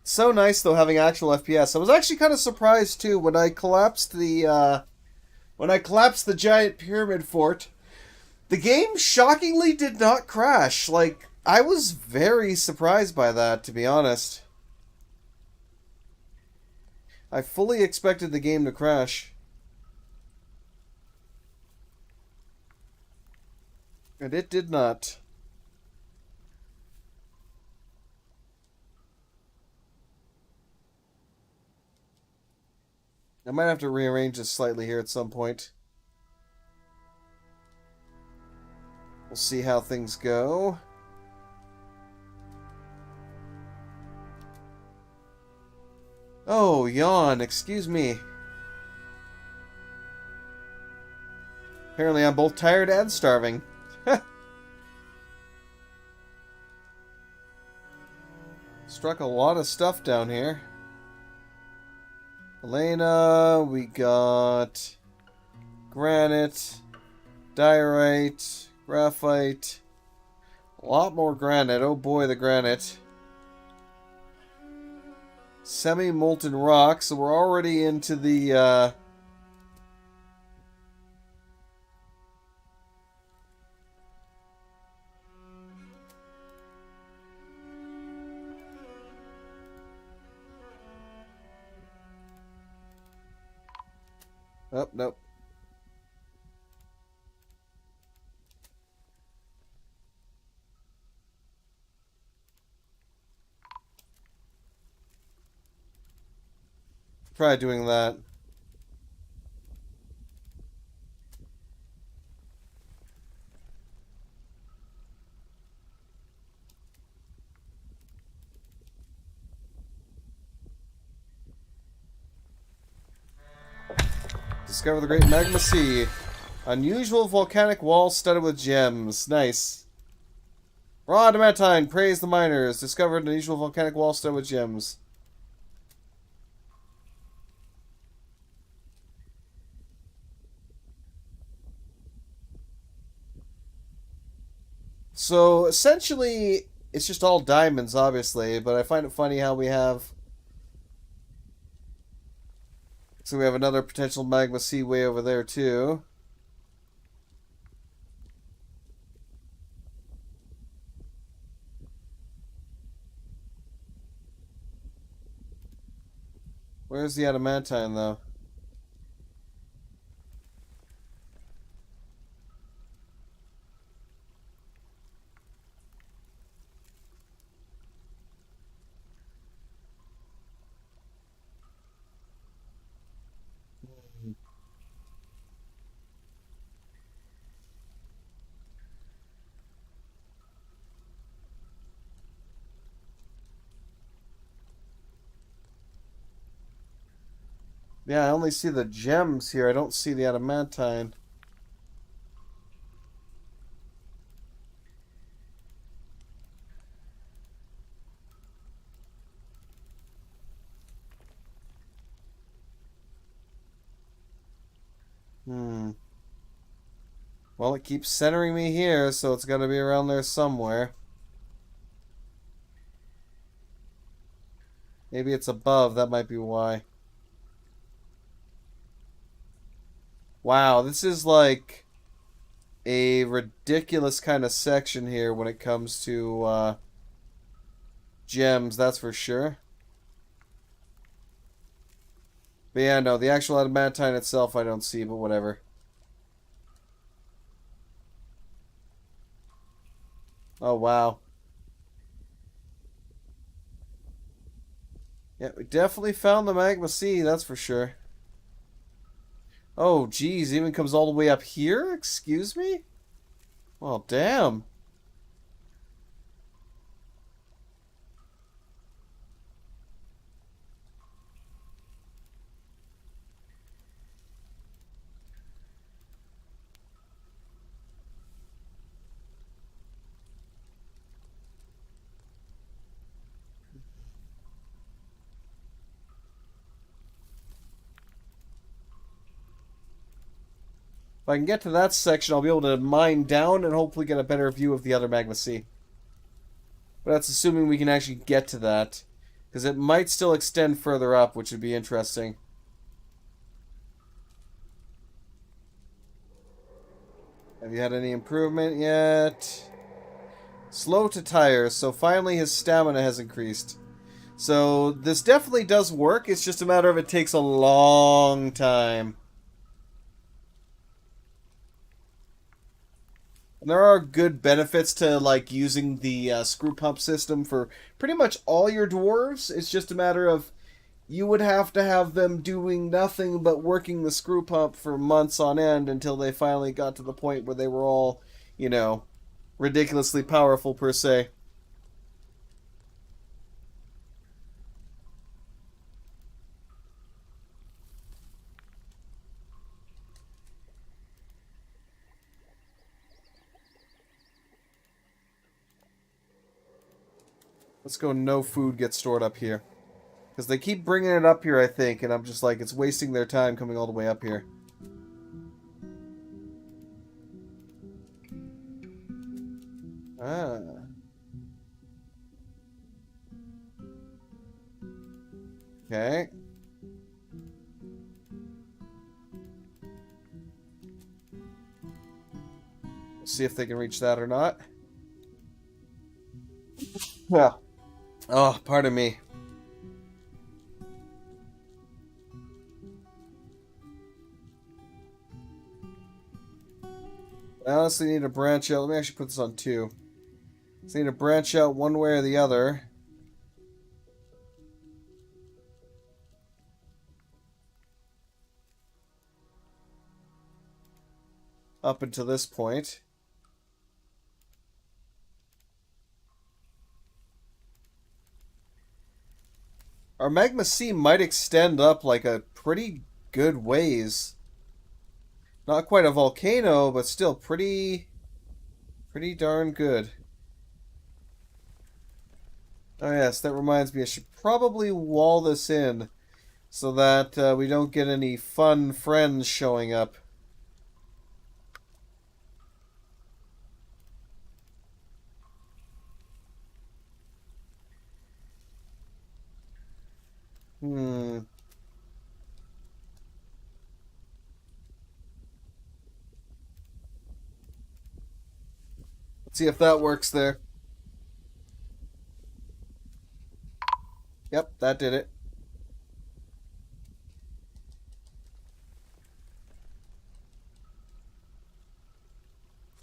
It's so nice, though, having actual FPS. I was actually kind of surprised, too, when I collapsed the giant pyramid fort. The game shockingly did not crash. Like, I was very surprised by that, to be honest. I fully expected the game to crash. And it did not. I might have to rearrange this slightly here at some point. We'll see how things go. Oh, yawn. Excuse me. Apparently I'm both tired and starving. Struck a lot of stuff down here. Elena, we got granite, diorite, graphite, a lot more granite. Oh boy, the granite. Semi-molten rock, so we're already into the Oh, nope. Try doing that. Discover the Great Magma Sea. Unusual volcanic wall studded with gems. Nice. Raw adamantine. Praise the miners. Discovered an unusual volcanic wall studded with gems. So, essentially, it's just all diamonds, obviously, but I find it funny how we have... So we have another potential magma sea way over there, too. Where's the adamantine, though? Yeah, I only see the gems here. I don't see the adamantine. Hmm. Well, it keeps centering me here, so it's got to be around there somewhere. Maybe it's above. That might be why. Wow, this is like a ridiculous kind of section here when it comes to gems, that's for sure. But yeah, no, the actual adamantine itself I don't see, but whatever. Oh, wow. Yeah, we definitely found the magma sea, that's for sure. Oh, geez, even comes all the way up here? Excuse me? Well, damn. I can get to that section, I'll be able to mine down and hopefully get a better view of the other magma sea. But that's assuming we can actually get to that. Because it might still extend further up, which would be interesting. Have you had any improvement yet? Slow to tires, so finally his stamina has increased. So this definitely does work, it's just a matter of it takes a long time. And there are good benefits to like using the screw pump system for pretty much all your dwarves. It's just a matter of you would have to have them doing nothing but working the screw pump for months on end until they finally got to the point where they were all, you know, ridiculously powerful per se. Let's go no food gets stored up here. Because they keep bringing it up here, I think, and I'm just like, it's wasting their time coming all the way up here. Ah. Okay. We'll see if they can reach that or not. Yeah. Oh, pardon me. I honestly need to branch out. Let me actually put this on 2. So I need to branch out one way or the other. Up until this point. Our magma sea might extend up like a pretty good ways. Not quite a volcano, but still pretty darn good. Oh yes, that reminds me, I should probably wall this in so that we don't get any fun friends showing up. Hmm. Let's see if that works there. Yep, that did it.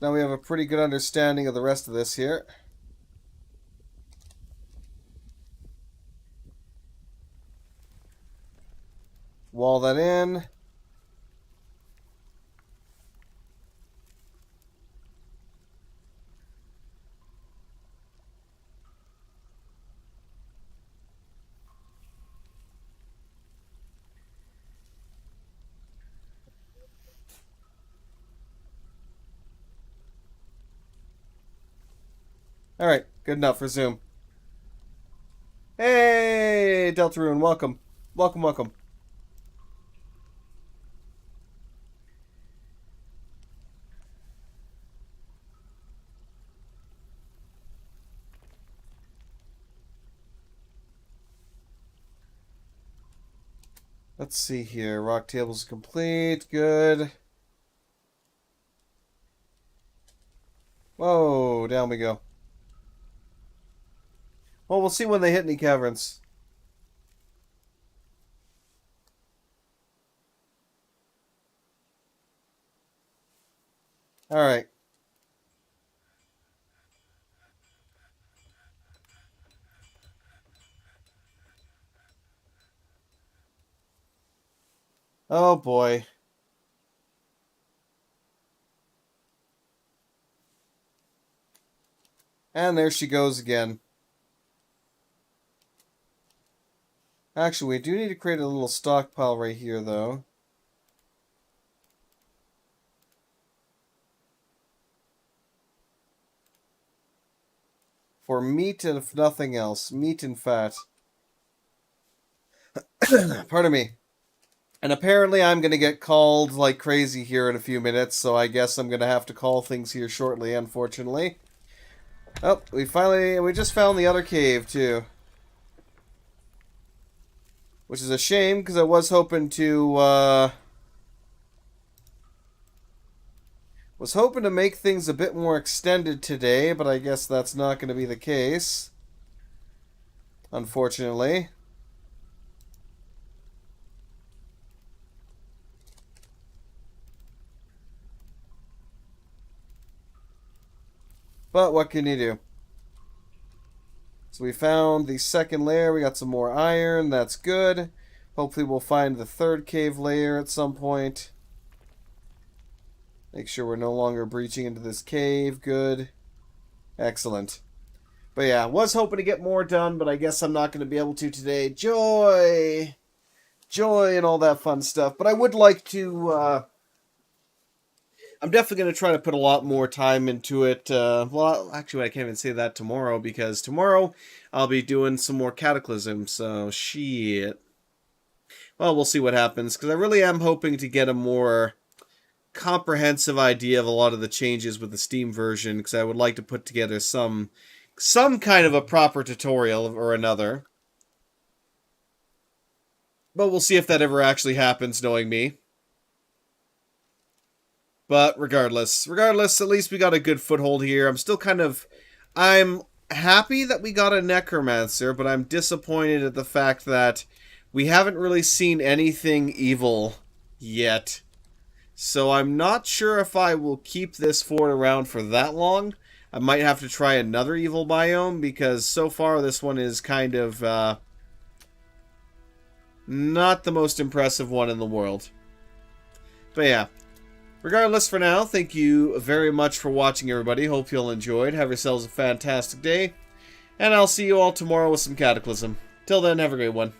Now we have a pretty good understanding of the rest of this here. Wall that in. Alright, good enough. Resume. Hey, Deltarune, welcome. Welcome, welcome. Let's see here. Rock table's complete. Good. Whoa, down we go. Well, we'll see when they hit any caverns. Alright. Oh boy. And there she goes again. Actually, we do need to create a little stockpile right here, though. For meat and if nothing else. Meat and fat. Pardon me. And apparently I'm going to get called like crazy here in a few minutes, so I guess I'm going to have to call things here shortly, unfortunately. Oh, we just found the other cave, too. Which is a shame, because I was hoping to, make things a bit more extended today, but I guess that's not going to be the case. Unfortunately. But what can you do? So we found the second layer. We got some more iron. That's good. Hopefully we'll find the third cave layer at some point. Make sure we're no longer breaching into this cave. Good. Excellent. But yeah, was hoping to get more done, but I guess I'm not going to be able to today. Joy! Joy and all that fun stuff. But I would like to... I'm definitely going to try to put a lot more time into it. Well, actually, I can't even say that tomorrow, because tomorrow I'll be doing some more Cataclysm, so shit. Well, we'll see what happens, because I really am hoping to get a more comprehensive idea of a lot of the changes with the Steam version, because I would like to put together some kind of a proper tutorial or another. But we'll see if that ever actually happens, knowing me. But regardless, at least we got a good foothold here. I'm happy that we got a Necromancer, but I'm disappointed at the fact that we haven't really seen anything evil yet. So I'm not sure if I will keep this fort around for that long. I might have to try another evil biome, because so far this one is kind of not the most impressive one in the world. But yeah. Regardless, for now, thank you very much for watching, everybody. Hope you all enjoyed. Have yourselves a fantastic day. And I'll see you all tomorrow with some Cataclysm. Till then, have a great one.